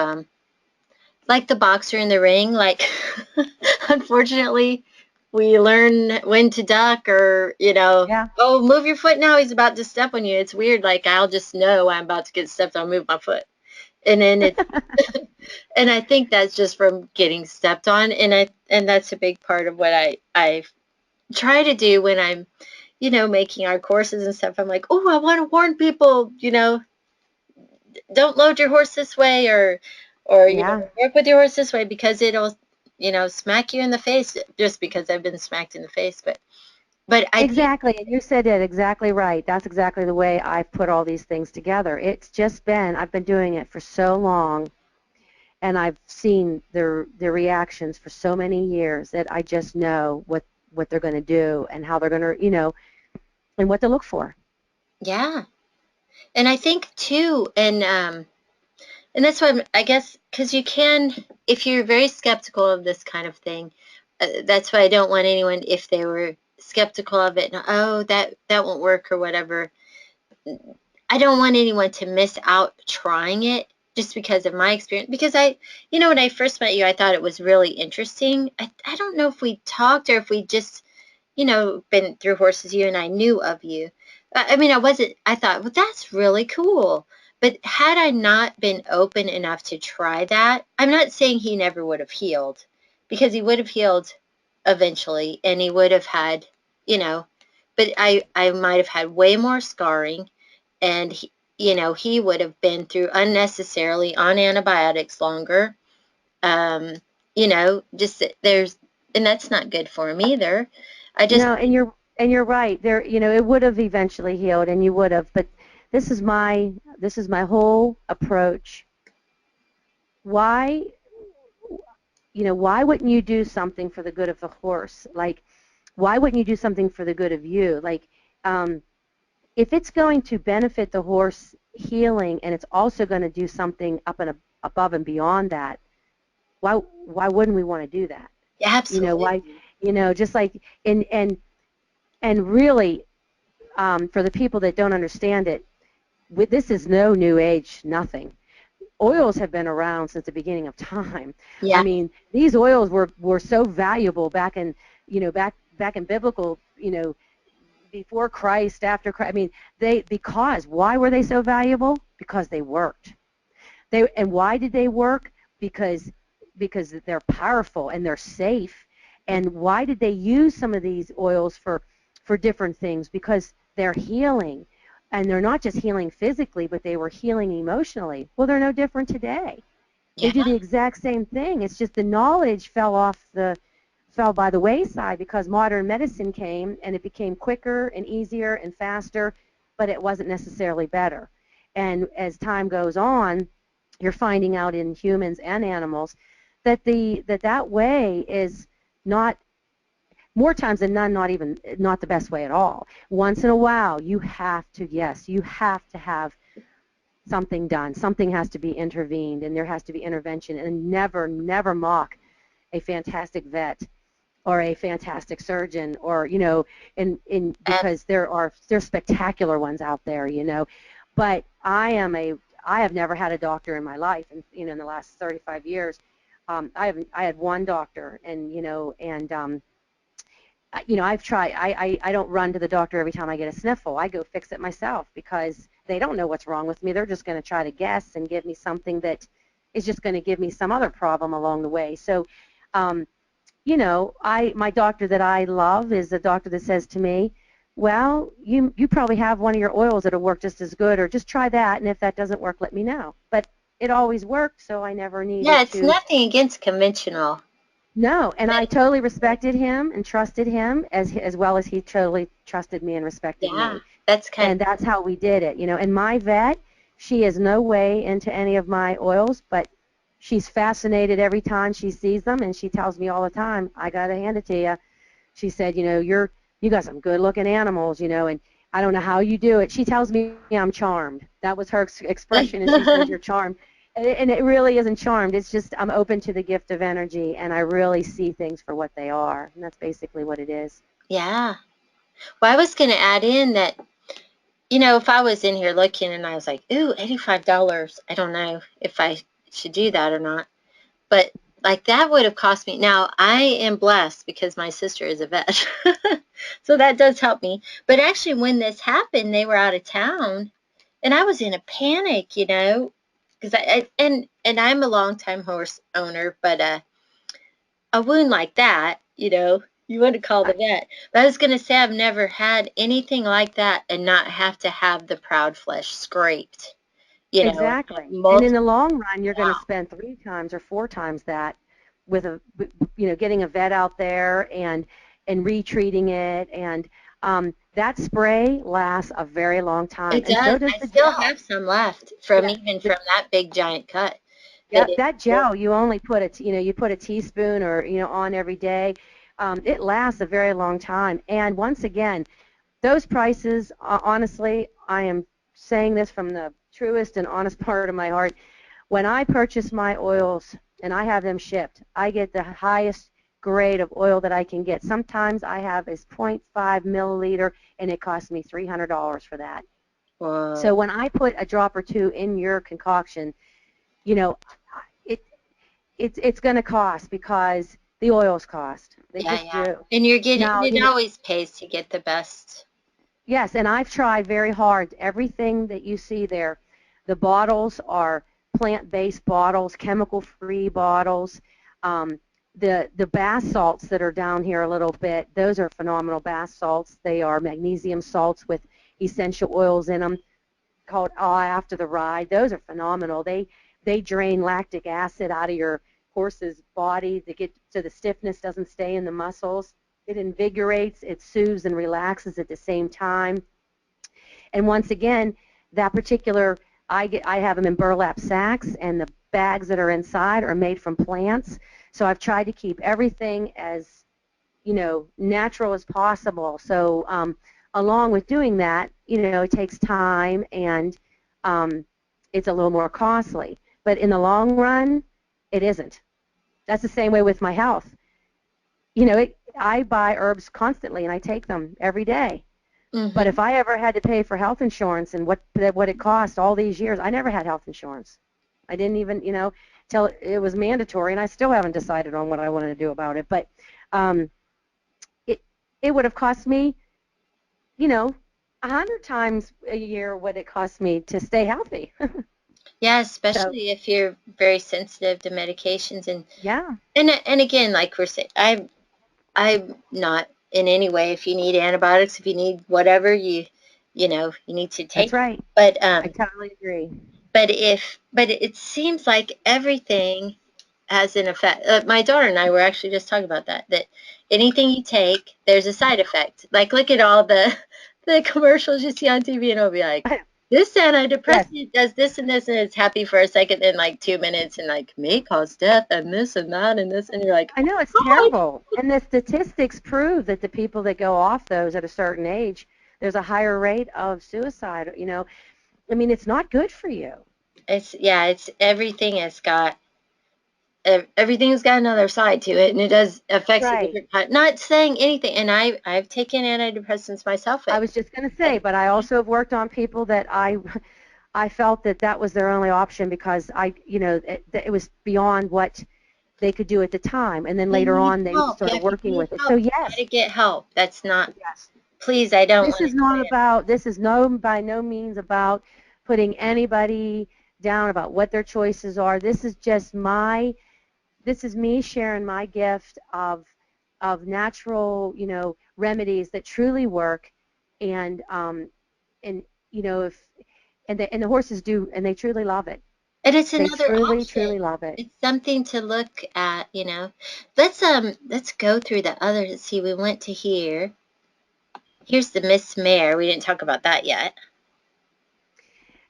like the boxer in the ring, like unfortunately, we learn when to duck or, Yeah, oh, move your foot now, he's about to step on you. It's weird, like I'll just know I'm about to get stepped on, move my foot. And then it and I think that's just from getting stepped on, and that's a big part of what I try to do when I'm, making our courses and stuff. I'm like, oh, I want to warn people, don't load your horse this way, or yeah, work with your horse this way, because it'll, smack you in the face, just because I've been smacked in the face. But I think, exactly. And you said it exactly right. That's exactly the way I've put all these things together. I've been doing it for so long, and I've seen their reactions for so many years that I just know what they're going to do and how they're going to, and what to look for. yeah, and I think too, and that's why I guess, because you can, if you're very skeptical of this kind of thing, that's why I don't want anyone, if they were skeptical of it, and, oh, that won't work or whatever. I don't want anyone to miss out trying it just because of my experience. Because when I first met you, I thought it was really interesting. I don't know if we talked or if we just, been through Horses You and I knew of you. I mean, I thought, well, that's really cool. But had I not been open enough to try that, I'm not saying he never would have healed, because he would have healed eventually, and he would have had, you know, but I might have had way more scarring, and he would have been through unnecessarily on antibiotics longer. Um, just there's, and that's not good for him either. I just No, and you're right. It would have eventually healed, and you would have. But this is my whole approach. Why, why wouldn't you do something for the good of the horse? Like, why wouldn't you do something for the good of you? Like, um, if it's going to benefit the horse healing, and it's also going to do something up and above and beyond that, why wouldn't we want to do that? Why, absolutely, just like, and really, for the people that don't understand it, this is no new age, nothing. Oils have been around since the beginning of time. I yeah, mean, these oils were so valuable back in biblical, before Christ, after Christ. I mean, because why were they so valuable? Because they worked. And why did they work? Because they're powerful and they're safe. And why did they use some of these oils for different things? Because they're healing. And they're not just healing physically, but they were healing emotionally. Well, they're no different today. They yeah, do the exact same thing. It's just the knowledge fell by the wayside because modern medicine came, and it became quicker and easier and faster, but it wasn't necessarily better. And as time goes on, you're finding out in humans and animals that that way is not, more times than none, not the best way at all. Once in a while, you have to have something done. Something has to be intervened, and there has to be intervention. And never mock a fantastic vet or a fantastic surgeon, or in and because there's spectacular ones out there. But I have never had a doctor in my life, and in the last 35 years, I had one doctor, and I've tried. I don't run to the doctor every time I get a sniffle. I go fix it myself because they don't know what's wrong with me. They're just going to try to guess and give me something that is just going to give me some other problem along the way. So, um, my doctor that I love is a doctor that says to me, well, you probably have one of your oils that'll work just as good, or just try that, and if that doesn't work, let me know. But it always worked, so I never Yeah, needed it's to. nothing against conventional. No, and I But totally respected him and trusted him as well as he totally trusted me and respected yeah, me. that's kind And that's how we did it. And my vet, she is no way into any of my oils, but she's fascinated every time she sees them, and she tells me all the time, I got to hand it to you. She said, you got some good looking animals, and I don't know how you do it. She tells me I'm charmed. That was her expression, and she says of. you're charmed. And it really isn't charmed. It's just I'm open to the gift of energy, and I really see things for what they are. And that's basically what it is. Yeah. Well, I was going to add in that, if I was in here looking and I was like, ooh, $85, I don't know if I should do that or not. But like that would have cost me. Now, I am blessed because my sister is a vet. So that does help me. But actually, when this happened, they were out of town and I was in a panic, because and I'm a longtime horse owner, but a wound like that, you want to call the I, vet. But I was going to say I've never had anything like that and not have to have the proud flesh scraped, and have exactly. And in multiple. the long run, you're going to spend 3 times or 4 times that with getting a vet out there and retreating it, and that spray lasts a very long time, It and does. so does I the still gel. have some left from Yeah, even the from that big giant cut. But Yep, that gel you only put you put a teaspoon or on every day. It lasts a very long time. And once again, those prices, honestly, I am saying this from the truest and honest part of my heart. When I purchase my oils and I have them shipped, I get the highest grade of oil that I can get. Sometimes I have is zero point 0.5 milliliter, and it costs me $300 for that. So whoa. when I put a drop or two in your concoction, you know, it it's going to cost because the oils cost. They Yeah, just yeah. do. And you're getting Now, it always pays to get the best. yes, and I've tried very hard. Everything that you see there, the bottles are plant-based bottles, chemical-free bottles. Um, the bath salts that are down here a little bit, those are phenomenal bath salts. They are magnesium salts with essential oils in them called After the Ride. Those are phenomenal. They drain lactic acid out of your horse's body to get so the stiffness doesn't stay in the muscles. It invigorates, it soothes and relaxes at the same time. And once again, that particular I have them in burlap sacks, and the bags that are inside are made from plants. So I've tried to keep everything as natural as possible. So along with doing that, it takes time, and it's a little more costly. But in the long run, it isn't. That's the same way with my health. I buy herbs constantly, and I take them every day. But Mm-hmm. if I ever had to pay for health insurance and what it cost all these years, I never had health insurance. I didn't even, till it was mandatory, and I still haven't decided on what I wanted to do about it. But um, it it would have cost me, you know, 100 times a year what it cost me to stay healthy. Yeah, So especially if you're very sensitive to medications yeah, and again, like we're saying, I'm not in any way. If you need antibiotics, if you need whatever, you need to that's take it. right. But I totally agree. but it seems like everything has an effect. My daughter and I were actually just talking about that anything you take, there's a side effect. Like look at all the the commercials you see on TV, and it'll be like this Yes, antidepressant does this and this, and it's happy for a second, then like 2 minutes, and like may cause death and this and that and this, and you're like, I know it's oh terrible. And the statistics prove that the people that go off those at a certain age, there's a higher rate of suicide. I mean, it's not good for you. it's yeah, it's everything's got another side to it, and it does affects a Right. different kind. Not saying anything, and I've taken antidepressants myself, I was just going to at say, but I also have worked on people that I felt that that was their only option because it was beyond what they could do at the time, and then you later need on they help. Yeah, started if you working need with it. So help, you got yes, to get help. That's not. yes. Please, I don't This want is to not say it. about. This is no by no means about putting anybody down about what their choices are. This is just this is me sharing my gift of natural, remedies that truly work, and and if and the horses do, and they truly love it. And it's They another truly, option. truly love it. It's something to look at. Let's go through the others. Let's see, we went to here. Here's the Miss Mare. We didn't talk about that yet.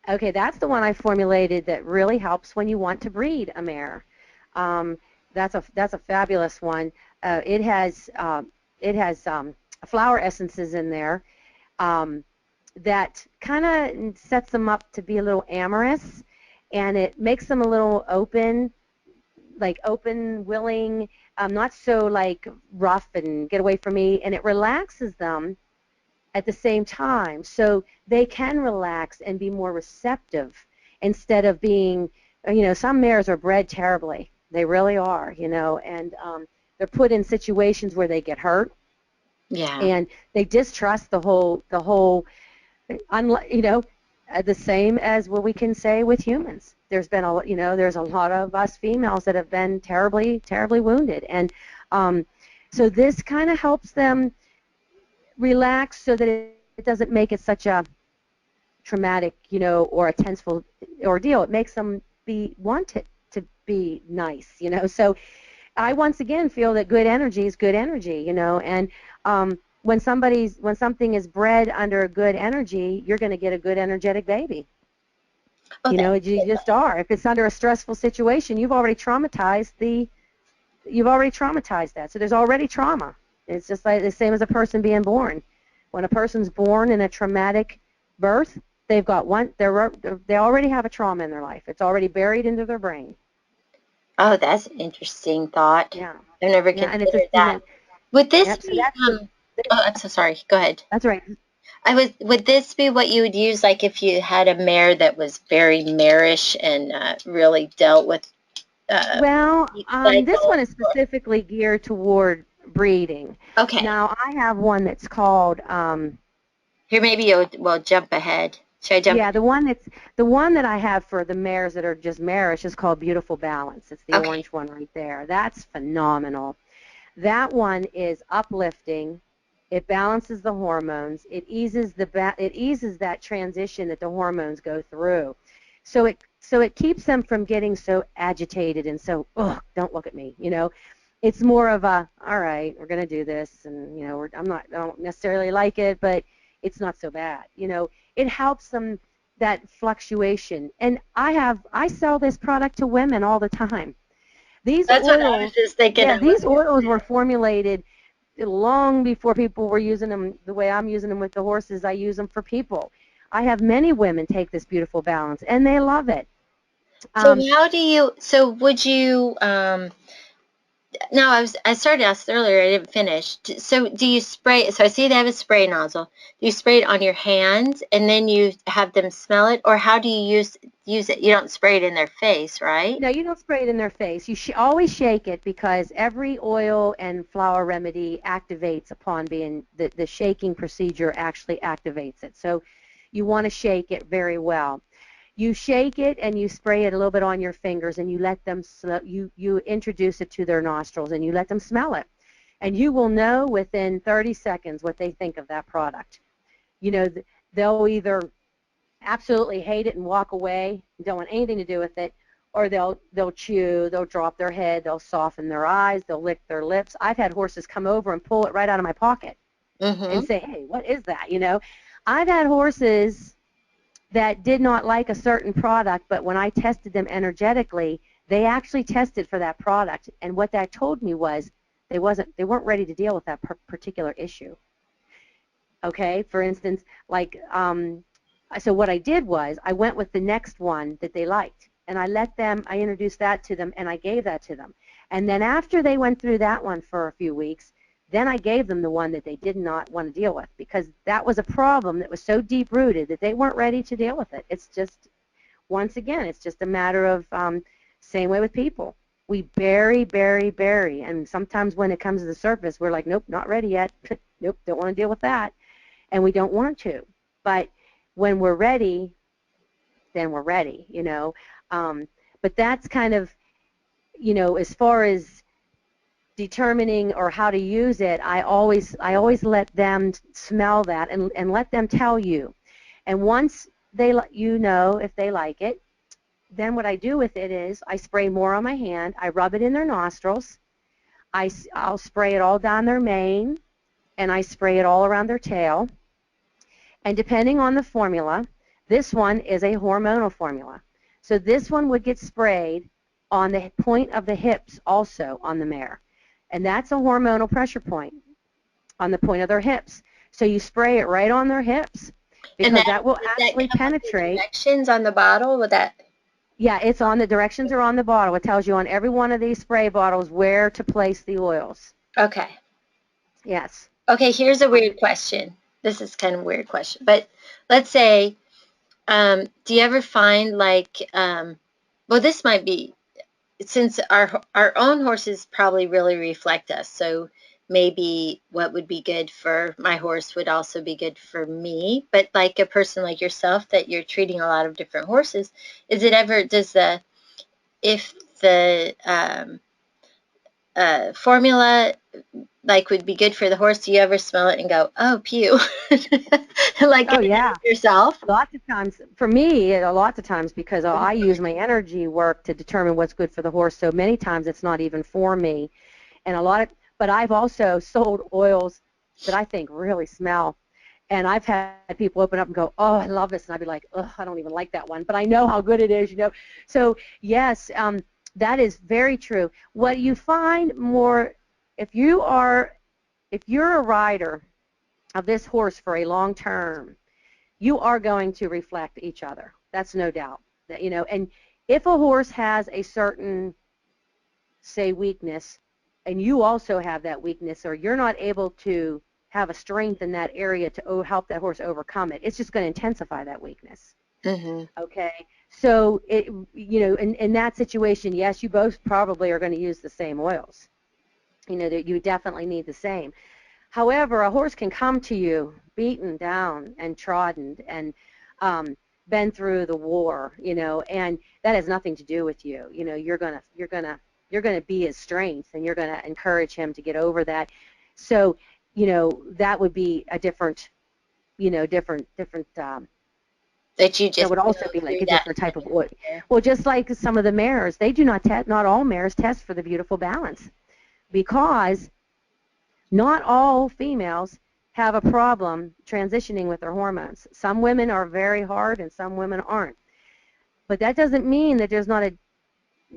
Okay, that's the one I formulated that really helps when you want to breed a mare. Um, that's a fabulous one. It has flower essences in there, um, that kind of sets them up to be a little amorous, and it makes them a little open, like open, willing, not so like rough and get away from me, and it relaxes them at the same time, so they can relax and be more receptive instead of being, some mares are bred terribly. They really are, and they're put in situations where they get hurt, Yeah. and they distrust the whole, the same as what we can say with humans. There's a lot of us females that have been terribly, terribly wounded, and so this kind of helps them relax so that it doesn't make it such a traumatic, or a tenseful ordeal. It makes them want it to be nice, So I once again feel that good energy is good energy, and when something is bred under good energy, you're going to get a good energetic baby. Oh, that's You good. just are. If it's under a stressful situation, you've already traumatized that. So there's already trauma. It's just like the same as a person being born. When a person's born in a traumatic birth, they've got they already have a trauma in their life. It's already buried into their brain. Oh, that's an interesting thought. Yeah. I've never Yeah, and it's considered just, that. Would this yep, so be oh, I'm so sorry. Go ahead. that's right. Would this be what you would use, like if you had a mare that was very marish and really dealt with uh Well, this one cycles? is specifically geared toward breeding. Okay. Now, I have one that's called, Here, maybe we'll jump ahead. Should I jump yeah, ahead? the one that I have for the mares that are just marish is called Beautiful Balance. It's the Okay. orange one right there. That's phenomenal. That one is uplifting. It balances the hormones. It eases that transition that the hormones go through. So it keeps them from getting so agitated and so, ugh, don't look at me, It's more of a, all right, we're going to do this, and I don't necessarily like it, but it's not so bad. It helps them, that fluctuation. And I sell this product to women all the time. These That's what I was oils, just thinking. yeah, I was these oils were formulated long before people were using them the way I'm using them with the horses. I use them for people. I have many women take this Beautiful Balance, and they love it. So Um, how do you? So would you? No, I started to ask earlier. I didn't finish. So do you spray? So I see they have a spray nozzle. Do you spray it on your hands and then you have them smell it, or how do you use it? You don't spray it in their face, right? no, you don't spray it in their face. You always shake it, because every oil and flower remedy activates upon being, the shaking procedure actually activates it. So you want to shake it very well. You shake it and you spray it a little bit on your fingers, and you let them you introduce it to their nostrils, and you let them smell it, and you will know within 30 seconds what they think of that product. They'll either absolutely hate it and walk away, don't want anything to do with it, or they'll chew, they'll drop their head, they'll soften their eyes, they'll lick their lips. I've had horses come over and pull it right out of my pocket and Mm-hmm. say, hey, what is that? I've had horses that did not like a certain product, but when I tested them energetically, they actually tested for that product, and what that told me was they weren't ready to deal with that particular issue. Okay, for instance, like, so what I did was I went with the next one that they liked, and I introduced that to them, and I gave that to them. And then after they went through that one for a few weeks, then I gave them the one that they did not want to deal with, because that was a problem that was so deep rooted that they weren't ready to deal with it. It's just, once again, it's just a matter of, same way with people. We bury, bury, bury, and sometimes when it comes to the surface, we're like, nope, not ready yet. Nope, don't want to deal with that, and we don't want to. But when we're ready, then we're ready, but that's kind of, as far as determining or how to use it, I always let them smell that and let them tell you. And once they let you know if they like it, then what I do with it is I spray more on my hand. I rub it in their nostrils. I'll spray it all down their mane, and I spray it all around their tail. And depending on the formula, this one is a hormonal formula. So this one would get sprayed on the point of the hips also on the mare. And that's a hormonal pressure point on the point of their hips. So you spray it right on their hips And because that will does that actually come with the penetrate. directions on the bottle? With that? Yeah, it's on the directions are on the bottle. It tells you on every one of these spray bottles where to place the oils. Okay. Yes. Okay, here's a weird question. This is kind of a weird question, but let's say, do you ever find like, well, this might be, since our own horses probably really reflect us, so maybe what would be good for my horse would also be good for me. But like a person like yourself that you're treating a lot of different horses, is it ever, if the formula like would be good for the horse, do you ever smell it and go, oh, pew, like Oh yeah. yourself? Lots of times, for me, lots of times because I use my energy work to determine what's good for the horse. So many times it's not even for me, and but I've also sold oils that I think really smell, and I've had people open up and go, oh, I love this, and I'd be like, oh, I don't even like that one, but I know how good it is. So yes, that is very true. What you find more, if you are, if you're a rider of this horse for a long term, you are going to reflect each other. That's no doubt. And if a horse has a certain, say, weakness, and you also have that weakness, or you're not able to have a strength in that area to help that horse overcome it, it's just going to intensify that weakness. Mm-hmm. Okay. So in that situation, yes, you both probably are going to use the same oils. That you definitely need the same. However, a horse can come to you beaten down and trodden and been through the war, and that has nothing to do with you. You're gonna be his strength, and you're gonna encourage him to get over that. So, that would be a different, different. That you That just would go also be like through a that different type of oil. there. Well, just like some of the mares, they do not test. Not all mares test for the beautiful balance because not all females have a problem transitioning with their hormones. Some women are very hard and some women aren't. But that doesn't mean that there's not a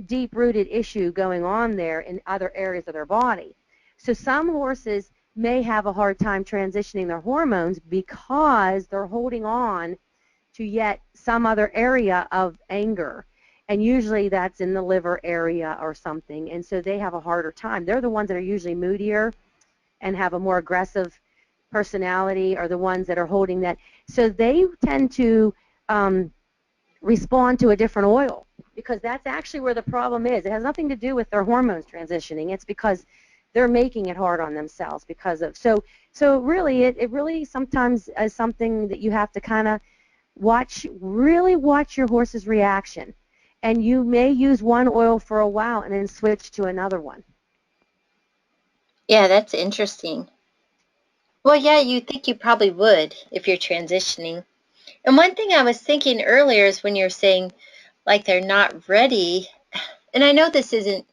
deep-rooted issue going on there in other areas of their body. So some horses may have a hard time transitioning their hormones because they're holding on to yet some other area of anger. And usually that's in the liver area or something. And so they have a harder time. They're the ones that are usually moodier and have a more aggressive personality, are the ones that are holding that. So they tend to respond to a different oil because that's actually where the problem is. It has nothing to do with their hormones transitioning. It's because they're making it hard on themselves because of so really it really sometimes is something that you have to kind of really watch your horse's reaction. And you may use one oil for a while and then switch to another one. Yeah, that's interesting. Well, yeah, you think you probably would if you're transitioning. And one thing I was thinking earlier is when you're saying like they're not ready, and I know this isn't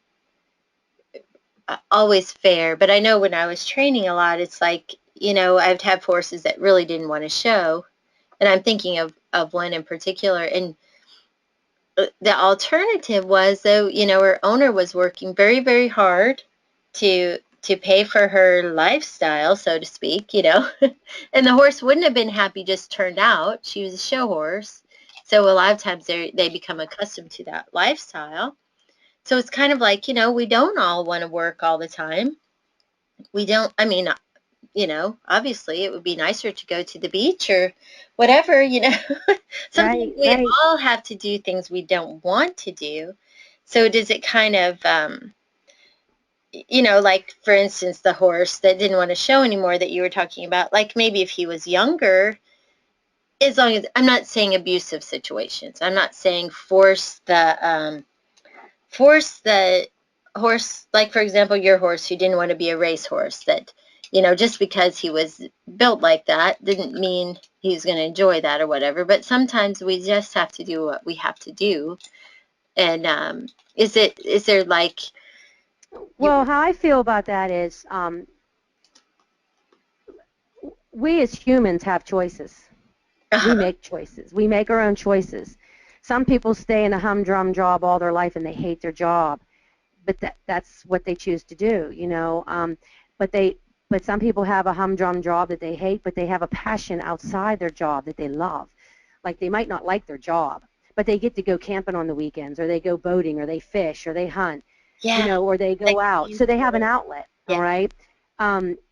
always fair, but I know when I was training a lot, it's like, I'd have horses that really didn't want to show. And I'm thinking of one in particular. And the alternative was, though, her owner was working very, very hard to pay for her lifestyle, so to speak, and the horse wouldn't have been happy just turned out. She was a show horse. So a lot of times they become accustomed to that lifestyle. So it's kind of like, we don't all want to work all the time. We don't, I mean, obviously it would be nicer to go to the beach or whatever. Sometimes Right, we right. all have to do things we don't want to do. So does it kind of, like for instance, the horse that didn't want to show anymore that you were talking about, like maybe if he was younger, as long as I'm not saying abusive situations. I'm not saying force the horse, like for example your horse who didn't want to be a racehorse, that just because he was built like that didn't mean he's going to enjoy that or whatever. But sometimes we just have to do what we have to do. And is there like Well, you how I feel about that is we as humans have choices. We uh-huh. make choices. We make our own choices. Some people stay in a humdrum job all their life and they hate their job, but that's what they choose to do, but but some people have a humdrum job that they hate, but they have a passion outside their job that they love. Like they might not like their job, but they get to go camping on the weekends, or they go boating, or they fish, or they hunt, Yeah, or they like go out. So they have an outlet. All yeah, right.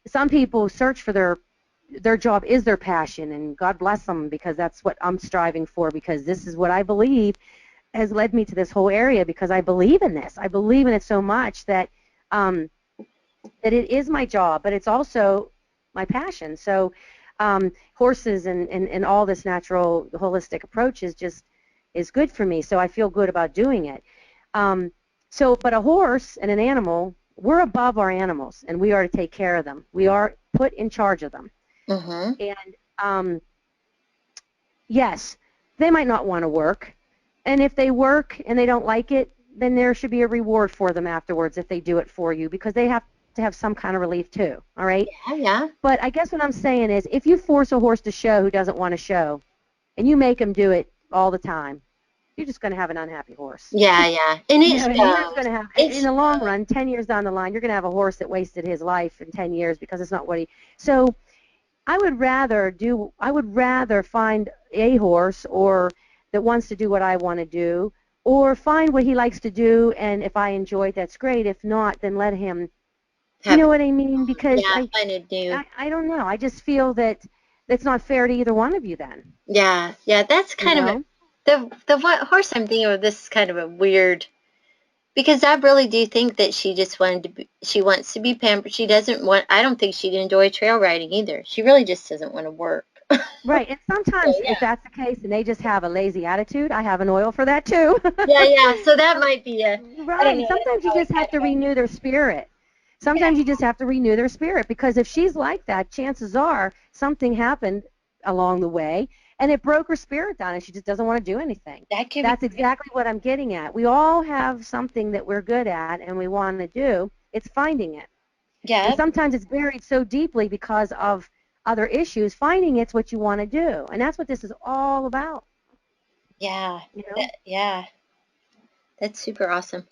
Some people search for their job is their passion, and God bless them, because that's what I'm striving for, because this is what I believe has led me to this whole area, because I believe in this. I believe in it so much that that it is my job, but it's also my passion. So horses and all this natural holistic approach is good for me. So I feel good about doing it. Um, but a horse and an animal, we're above our animals, and we are to take care of them. We are put in charge of them. mm-hmm. And yes, they might not want to work. And if they work and they don't like it, then there should be a reward for them afterwards if they do it for you, because they have to have some kind of relief too. All right? Yeah, yeah, But I guess what I'm saying is, if you force a horse to show who doesn't want to show, and you make him do it all the time, you're just going to have an unhappy horse. yeah, and You it know, and you're just shows. going to have, It in the long shows. run, 10 years down the line, you're going to have a horse that wasted his life in 10 years because it's not what he. So I would rather find a horse or that wants to do what I want to do, or find what he likes to do, and if I enjoy it, that's great. If not, then let him. You Have know what I mean? Because Yeah, find a new. I don't know. I just feel that that's not fair to either one of you then. Yeah, yeah, that's You kind of know? the horse I'm thinking of. This is kind of a weird, because I really do think that she just wanted to be. She wants to be pampered. She doesn't want. I don't think she'd enjoy trail riding either. She really just doesn't want to work. Right. And So sometimes if yeah, that's the case and they just have a lazy attitude, I have an oil for that too. yeah. So that might be a. I don't Right. know. That's Sometimes you probably just have kind to of a. renew their spirit. Yeah, Sometimes you just have to renew their spirit, because if she's like that, chances are something happened along the way and it broke her spirit down and she just doesn't want to do anything. that could be. That's exactly what I'm getting at. We all have something that we're good at and we want to do. It's finding it. And Yeah, sometimes it's buried so deeply because of other issues. Finding it's what you want to do. And that's what this is all about, yeah, you know? yeah. That's super awesome.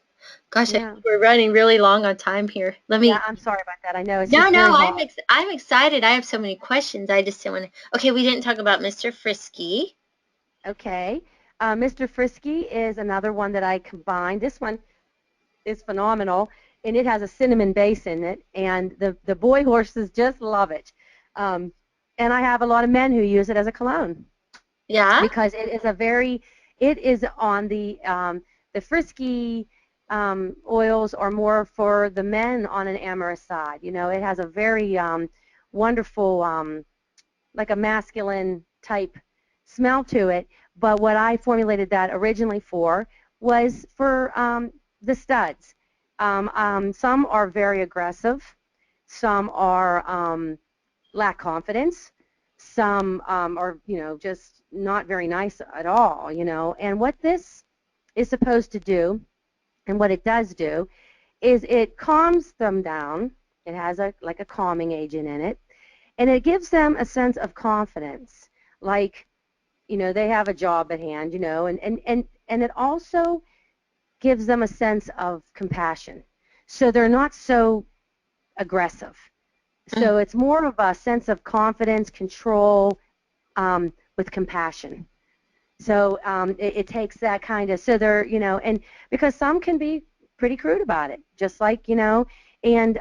Gosh, I Yeah. think we're running really long on time here. Let Yeah, me. I'm sorry about that. I know it's No, just no, very hard. I'm excited. I have so many questions. I just didn't want to. Okay, we didn't talk about Mr. Frisky. Okay. Mr. Frisky is another one that I combined. This one is phenomenal, and it has a cinnamon base in it, and the boy horses just love it. Um, and I have a lot of men who use it as a cologne, Yeah. because it is on the Frisky oils are more for the men on an amorous side. It has a very wonderful, like a masculine type smell to it. But what I formulated that originally for was for the studs. Some are very aggressive. Some are lack confidence. Some are, just not very nice at all. And what this is supposed to do, and what it does do, is it calms them down. It has like a calming agent in it, and it gives them a sense of confidence, like, they have a job at hand, and it also gives them a sense of compassion, so they're not so aggressive. Mm, So it's more of a sense of confidence, control, with compassion. So it takes that kind of, so they're, and because some can be pretty crude about it, just like, and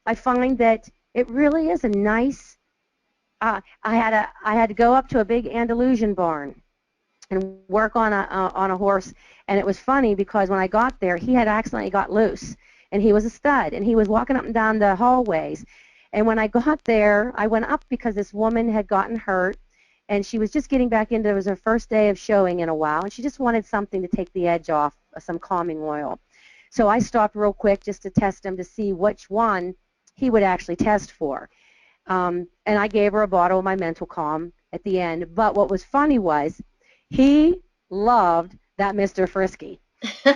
I find that it really is a nice, I had to go up to a big Andalusian barn and work on a horse, and it was funny because when I got there, he had accidentally got loose, and he was a stud, and he was walking up and down the hallways. And when I got there, I went up because this woman had gotten hurt, and she was just getting back into, it was her first day of showing in a while, and she just wanted something to take the edge off, some calming oil. So I stopped real quick just to test him to see which one he would actually test for. And I gave her a bottle of my Mental Calm at the end. But what was funny was he loved that Mr. Frisky.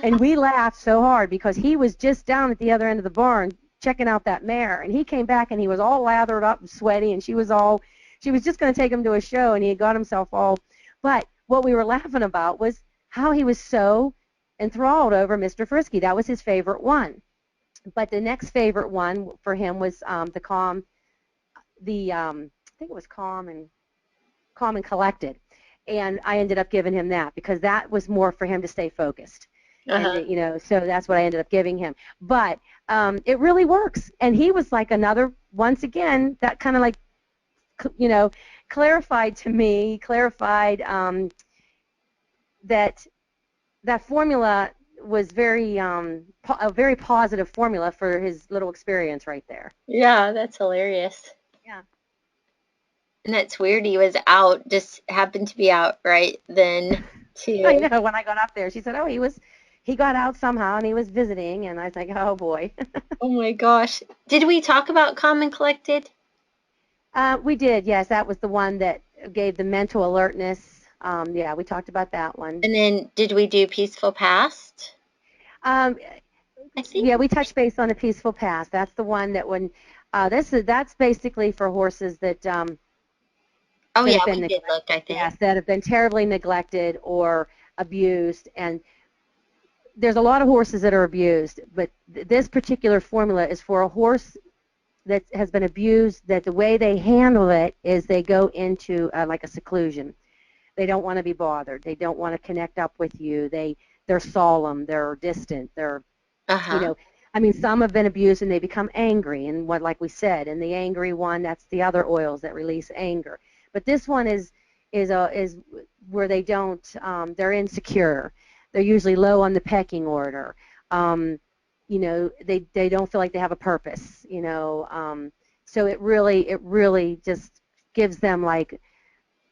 And we laughed so hard because he was just down at the other end of the barn checking out that mare. And he came back and he was all lathered up and sweaty, and she was just going to take him to a show, and he had got himself all. But what we were laughing about was how he was so enthralled over Mr. Frisky. That was his favorite one. But the next favorite one for him was the Calm, I think it was Calm and Collected, and I ended up giving him that because that was more for him to stay focused, and Uh-huh. so that's what I ended up giving him. But it really works, and he was like another, once again, that kind of like you know clarified that that formula was a very positive formula for his little experience right there. Yeah, that's hilarious. Yeah. And that's weird. He was out, just happened to be out right then, I too. know, when I got up there, she said, "Oh, he got out somehow and he was visiting," and I was like, "Oh boy." Oh my gosh. Did we talk about Common Collected? We did, yes. That was the one that gave the mental alertness. Yeah, we talked about that one. And then did we do Peaceful Past? Um, I think. yeah, we touched base on the peaceful past. That's the one that when that's basically for horses Oh that yeah, have been we did look, neglected. I think. Yes, that have been terribly neglected or abused. And there's a lot of horses that are abused, but this particular formula is for a horse that has been abused, that the way they handle it is they go into like a seclusion. They don't want to be bothered. They don't want to connect up with you. They're solemn. They're distant. They're, you Uh-huh. know, I mean, some have been abused and they become angry. And what, like we said, and the angry one, that's the other oils that release anger. But this one is where they don't. They're insecure. They're usually low on the pecking order. Um, they don't feel like they have a purpose. So it really just gives them like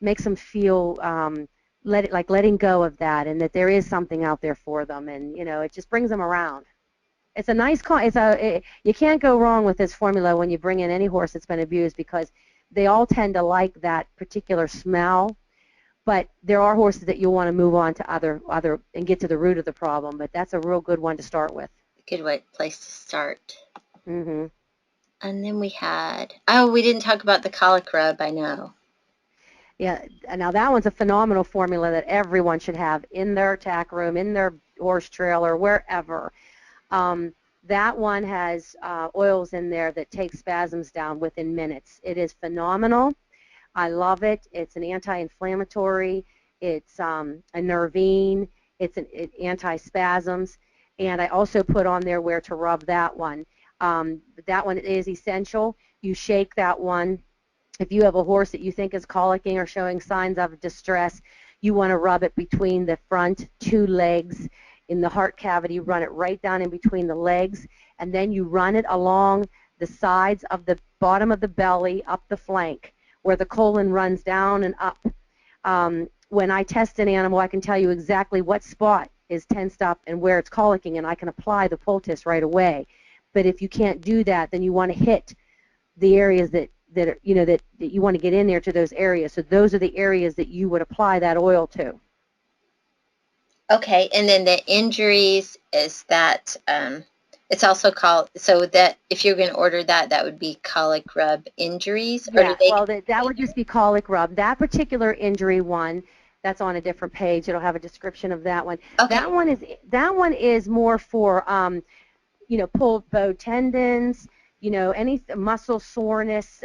makes them feel letting go of that, and that there is something out there for them, and it just brings them around. It's a nice you can't go wrong with this formula when you bring in any horse that's been abused, because they all tend to like that particular smell. But there are horses that you'll want to move on to other and get to the root of the problem, but that's a real good one to start with. Good place to start. Mhm. And then we didn't talk about the colic rub, I know. Yeah, now that one's a phenomenal formula that everyone should have in their tack room, in their horse trailer, wherever. Um, that one has oils in there that take spasms down within minutes. It is phenomenal. I love it. It's an anti-inflammatory. It's a nervine. It's an anti-spasms. And I also put on there where to rub that one. That one is essential. You shake that one. If you have a horse that you think is colicking or showing signs of distress, you want to rub it between the front two legs in the heart cavity. Run it right down in between the legs, and then you run it along the sides of the bottom of the belly, up the flank, where the colon runs down and up. When I test an animal, I can tell you exactly what spot is tensed up and where it's colicking, and I can apply the poultice right away. But if you can't do that, then you want to hit the areas that are, that you want to get in there to those areas. So those are the areas that you would apply that oil to. Okay, and then the injuries is that it's also called, so that if you're going to order that, that would be colic rub injuries, or do Yeah, they well, that would just be colic rub. That particular injury one, that's on a different page. It'll have a description of that one. Okay. That one is more for pulled bowed tendons, any muscle soreness.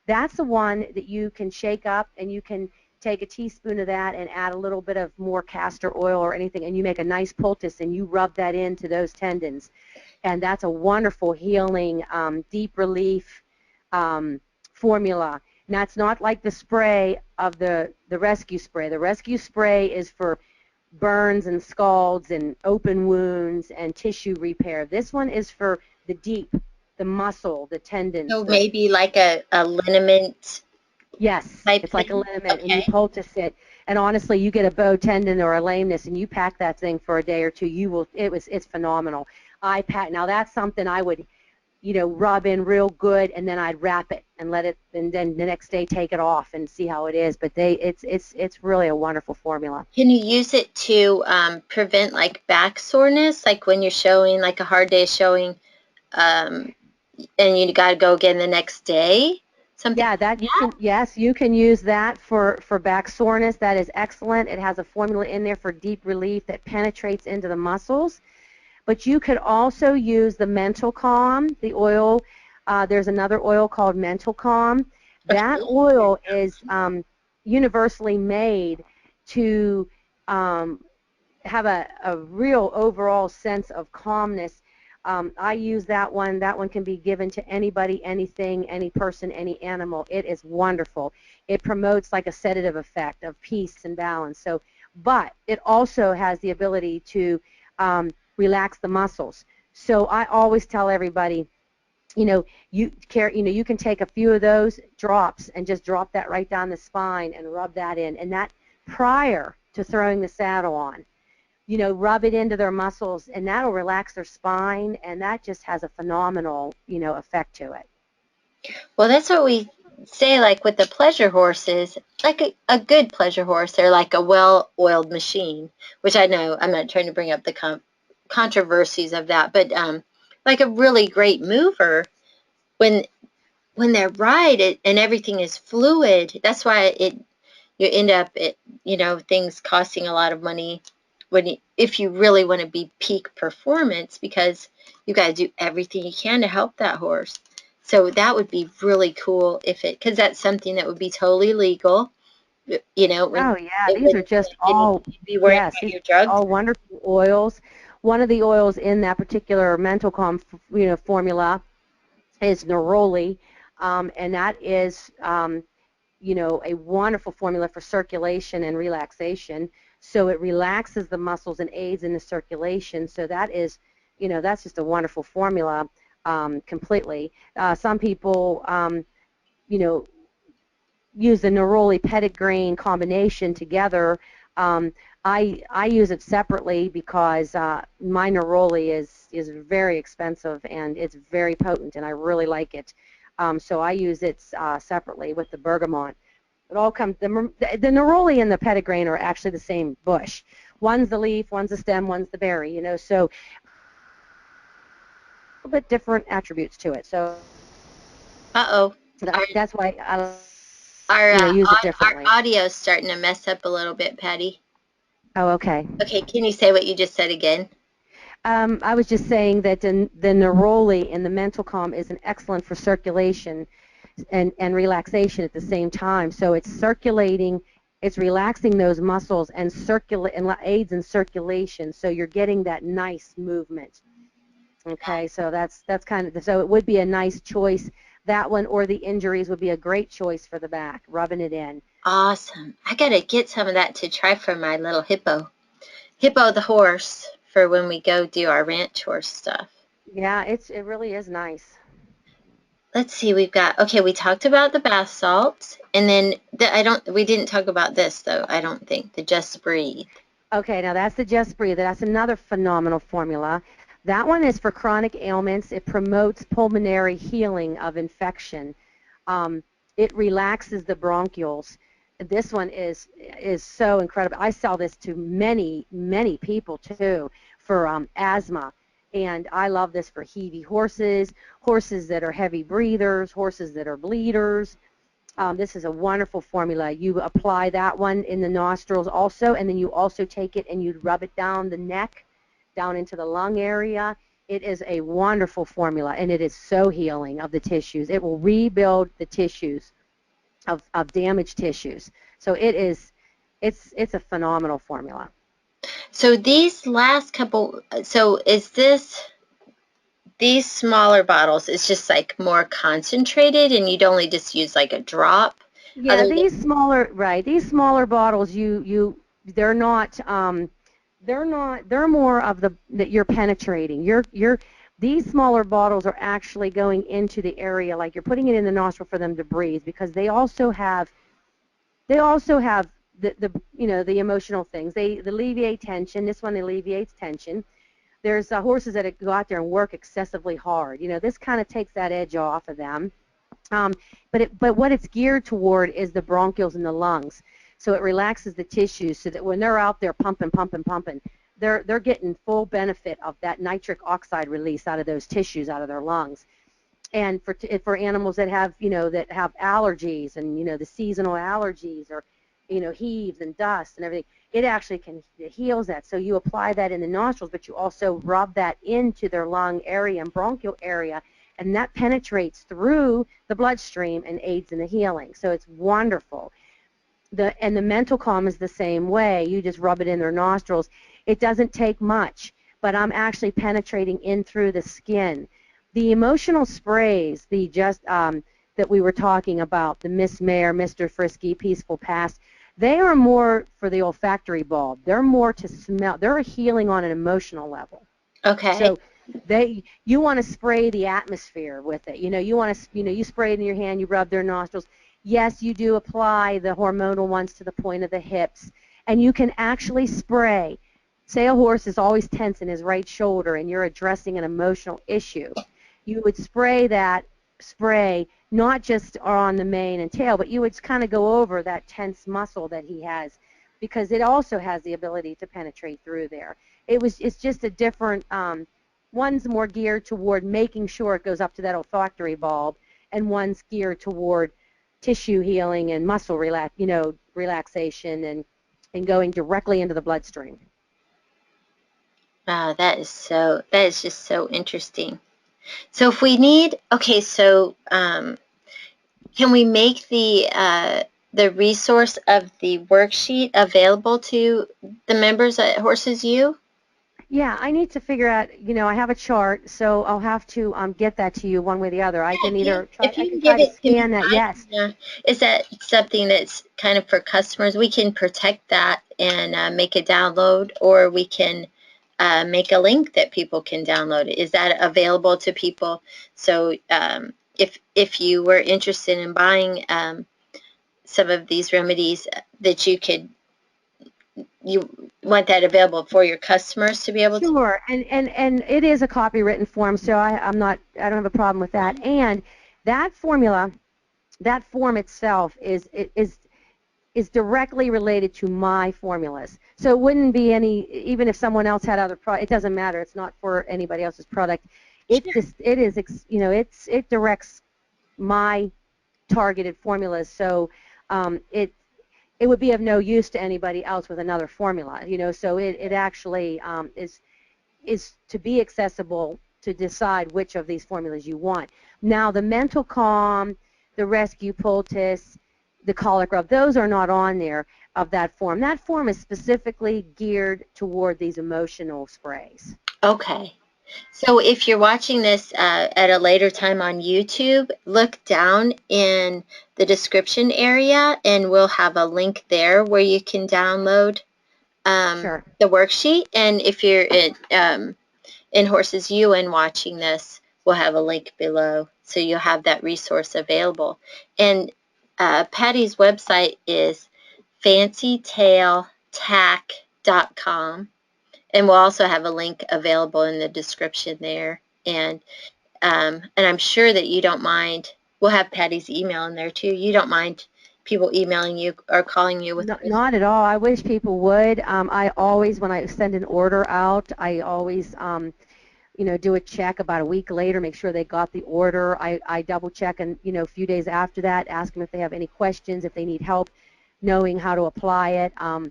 That's the one that you can shake up, and you can take a teaspoon of that and add a little bit of more castor oil or anything, and you make a nice poultice and you rub that into those tendons. And that's a wonderful healing, deep relief um, formula. Now, it's not like the spray of the rescue spray. The rescue spray is for burns and scalds and open wounds and tissue repair. This one is for the deep, the muscle, the tendons, So maybe like a liniment Yes, it's like a Piping? liniment, and you Okay. poultice it. And honestly, you get a bow tendon or a lameness, and you pack that thing for a day or two. You will. It's phenomenal. I pack now. That's something I would, rub in real good, and then I'd wrap it and let it, and then the next day take it off and see how it is. But it's really a wonderful formula. Can you use it to prevent like back soreness, like when you're showing, like a hard day showing, um, and you got to go again the next day? Something Yeah, like that you that? can, yes, you can use that for back soreness. That is excellent. It has a formula in there for deep relief that penetrates into the muscles. But you could also use the Mental Calm, the oil. There's another oil called Mental Calm. That Okay. oil is universally made to um, have a real overall sense of calmness. I use that one. That one can be given to anybody, anything, any person, any animal. It is wonderful. It promotes like a sedative effect of peace and balance. So, but it also has the ability to relax the muscles. So I always tell everybody, you can take a few of those drops and just drop that right down the spine and rub that in, and that prior to throwing the saddle on. Rub it into their muscles, and that'll relax their spine, and that just has a phenomenal, effect to it. Well, that's what we say, like with the pleasure horses, like a good pleasure horse, they're like a well-oiled machine, which I know I'm not trying to bring up the controversies of that, but like a really great mover, when they're right and everything is fluid, that's why you end up things costing a lot of money if you really want to be peak performance, because you got to do everything you can to help that horse. So that would be really cool if it, because that's something that would be totally legal. When Oh yeah, it these are wouldn't just you'd all, be worrying yes, about these your are drugs. all wonderful oils. One of the oils in that particular Mental Calm, formula is neroli, and that is a wonderful formula for circulation and relaxation. So it relaxes the muscles and aids in the circulation. So that is, that's just a wonderful formula completely. Some people, you know, use the neroli petitgrain combination together. Um, I use it separately because my neroli is very expensive and it's very potent, and I really like it. So I use it separately with the bergamot. It all comes, the neroli and the petitgrain are actually the same bush. One's the leaf, one's the stem, one's the berry, so a little bit different attributes to it. So Uh-oh. Our that's why I, our use it differently. our audio is starting to mess up a little bit, Patty. Oh, okay. Okay, can you say what you just said again? I was just saying that the neroli in the mental calm is an excellent for circulation and relaxation at the same time. So it's circulating, it's relaxing those muscles and aids in circulation. So you're getting that nice movement. Okay, so that's kind of, so it would be a nice choice. That one or the injuries would be a great choice for the back, rubbing it in. Awesome. I gotta get some of that to try for my little hippo. Hippo the horse, for when we go do our ranch horse stuff. Yeah, it really is nice. Let's see, okay, we talked about the bath salts, and then we didn't talk about this though, I don't think, the Just Breathe. Okay, now that's the Just Breathe. That's another phenomenal formula. That one is for chronic ailments. It promotes pulmonary healing of infection. Um, it relaxes the bronchioles. This one is so incredible. I sell this to many people too for asthma, and I love this for heavy horses, horses that are heavy breathers, horses that are bleeders. This is a wonderful formula. You apply that one in the nostrils also, and then you also take it and you rub it down the neck, down into the lung area. It is a wonderful formula, and it is so healing of the tissues. It will rebuild the tissues of damaged tissues. So it's a phenomenal formula. So these last couple, so is this, these smaller bottles is just like more concentrated and you'd only just use like a drop? Yeah, Other than, these smaller, right, these smaller bottles, they're not, they're more of the that you're penetrating. You're These smaller bottles are actually going into the area, like you're putting it in the nostril for them to breathe, because they also have the the emotional things. They alleviate tension. This one alleviates tension. There's horses that go out there and work excessively hard. This kind of takes that edge off of them. Um, but what it's geared toward is the bronchioles in the lungs. So it relaxes the tissues so that when they're out there pumping, pumping, pumping, they're getting full benefit of that nitric oxide release out of those tissues, out of their lungs. And for animals that have allergies, and the seasonal allergies, or heaves and dust and everything, it actually it heals that. So you apply that in the nostrils, but you also rub that into their lung area and bronchial area, and that penetrates through the bloodstream and aids in the healing. So it's wonderful. The mental calm is the same way. You just rub it in their nostrils. It doesn't take much, but I'm actually penetrating in through the skin. The emotional sprays, that we were talking about, the Miss Mayor, Mr. Frisky, Peaceful Past, they are more for the olfactory bulb. They're more to smell. They're a healing on an emotional level. Okay. So you want to spray the atmosphere with it. You spray it in your hand, you rub their nostrils. Yes, you do apply the hormonal ones to the point of the hips, and you can actually spray. Say a horse is always tense in his right shoulder and you're addressing an emotional issue. You would spray that spray not just on the mane and tail, but you would kind of go over that tense muscle that he has, because it also has the ability to penetrate through there. It's just a different, one's more geared toward making sure it goes up to that olfactory bulb, and one's geared toward tissue healing and muscle relaxation, and going directly into the bloodstream. Wow, that is just so interesting. So if we need, okay, so can we make the resource of the worksheet available to the members at Horses U? Yeah, I need to figure out, I have a chart, so I'll have to get that to you one way or the other. If I you can can try give to it to me, scan that, yes. is that something that's kind of for customers? We can protect that and make a download, or we can make a link that people can download. Is that available to people? So if you were interested in buying some of these remedies, that you want that available for your customers to be able to. Sure, and it is a copywritten form, so I don't have a problem with that. And that formula, that form itself is directly related to my formulas. So it wouldn't be even if someone else had other products, it doesn't matter. It's not for anybody else's product. It directs my targeted formulas. So it would be of no use to anybody else with another formula. So it actually is to be accessible to decide which of these formulas you want. Now, the mental calm, the rescue poultice, the colic rub, those are not on there of that form. That form is specifically geared toward these emotional sprays. Okay. So if you're watching this at a later time on YouTube, look down in the description area and we'll have a link there where you can download Sure. the worksheet. And if you're in Horses U and watching this, we'll have a link below. So you'll have that resource available. And Patty's website is fancytailtack.com. And we'll also have a link available in the description there. And I'm sure that you don't mind. We'll have Patty's email in there too. You don't mind people emailing you or calling you with questions? Not at all. I wish people would. I always, when I send an order out, I always, do a check about a week later, make sure they got the order. I double check, and a few days after that, ask them if they have any questions, if they need help knowing how to apply it. I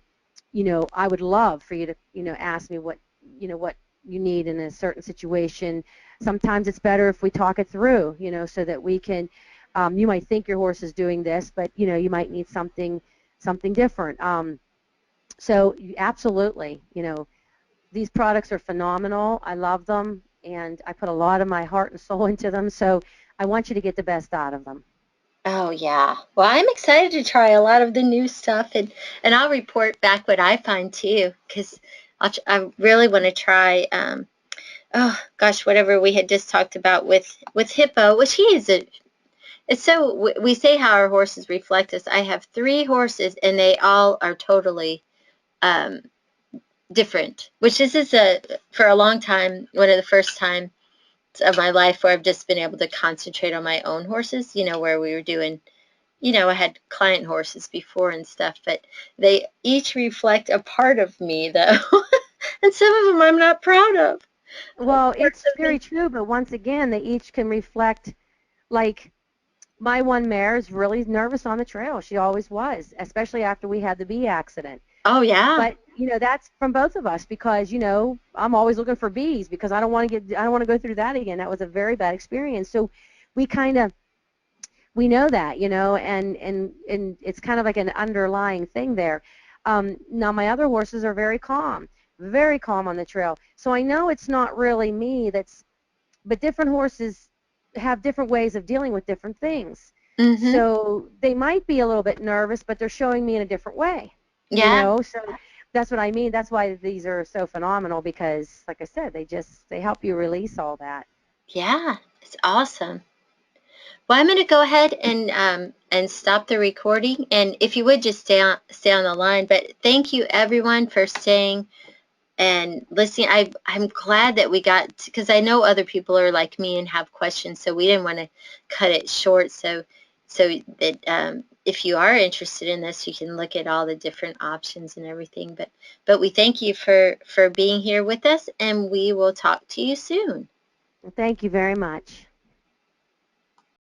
would love for you to, ask me what you need in a certain situation. Sometimes it's better if we talk it through, so that we can, you might think your horse is doing this, but, you might need something different. So absolutely, these products are phenomenal. I love them, and I put a lot of my heart and soul into them, so I want you to get the best out of them. Oh yeah. Well, I'm excited to try a lot of the new stuff, and I'll report back what I find too, because I really want to try oh gosh, whatever we had just talked about with Hippo, which he is a. It's so we say how our horses reflect us. I have 3 horses, and they all are totally um, different. Which this is a for a long time one of the first times of my life where I've just been able to concentrate on my own horses. You know, where we were doing. You know, I had client horses before and stuff, but they each reflect a part of me, though, and some of them I'm not proud of. Well, Parts it's of me. very true, but once again, they each can reflect, like, my one mare is really nervous on the trail. She always was, especially after we had the bee accident. Oh yeah. But that's from both of us because I'm always looking for bees because I don't want to go through that again. That was a very bad experience. So we kind of we know that, and it's kind of like an underlying thing there. Now my other horses are very calm on the trail. So I know it's not really me but different horses have different ways of dealing with different things. Mhm. So they might be a little bit nervous, but they're showing me in a different way, Yeah. So that's what I mean. That's why these are so phenomenal because, like I said, they help you release all that. Yeah. It's awesome. Well, I'm going to go ahead and stop the recording, and if you would just stay on the line. But thank you everyone for staying and listening. I'm glad that we got, because I know other people are like me and have questions, so we didn't want to cut it short. So that if you are interested in this, you can look at all the different options and everything. But we thank you for being here with us, and we will talk to you soon. Thank you very much.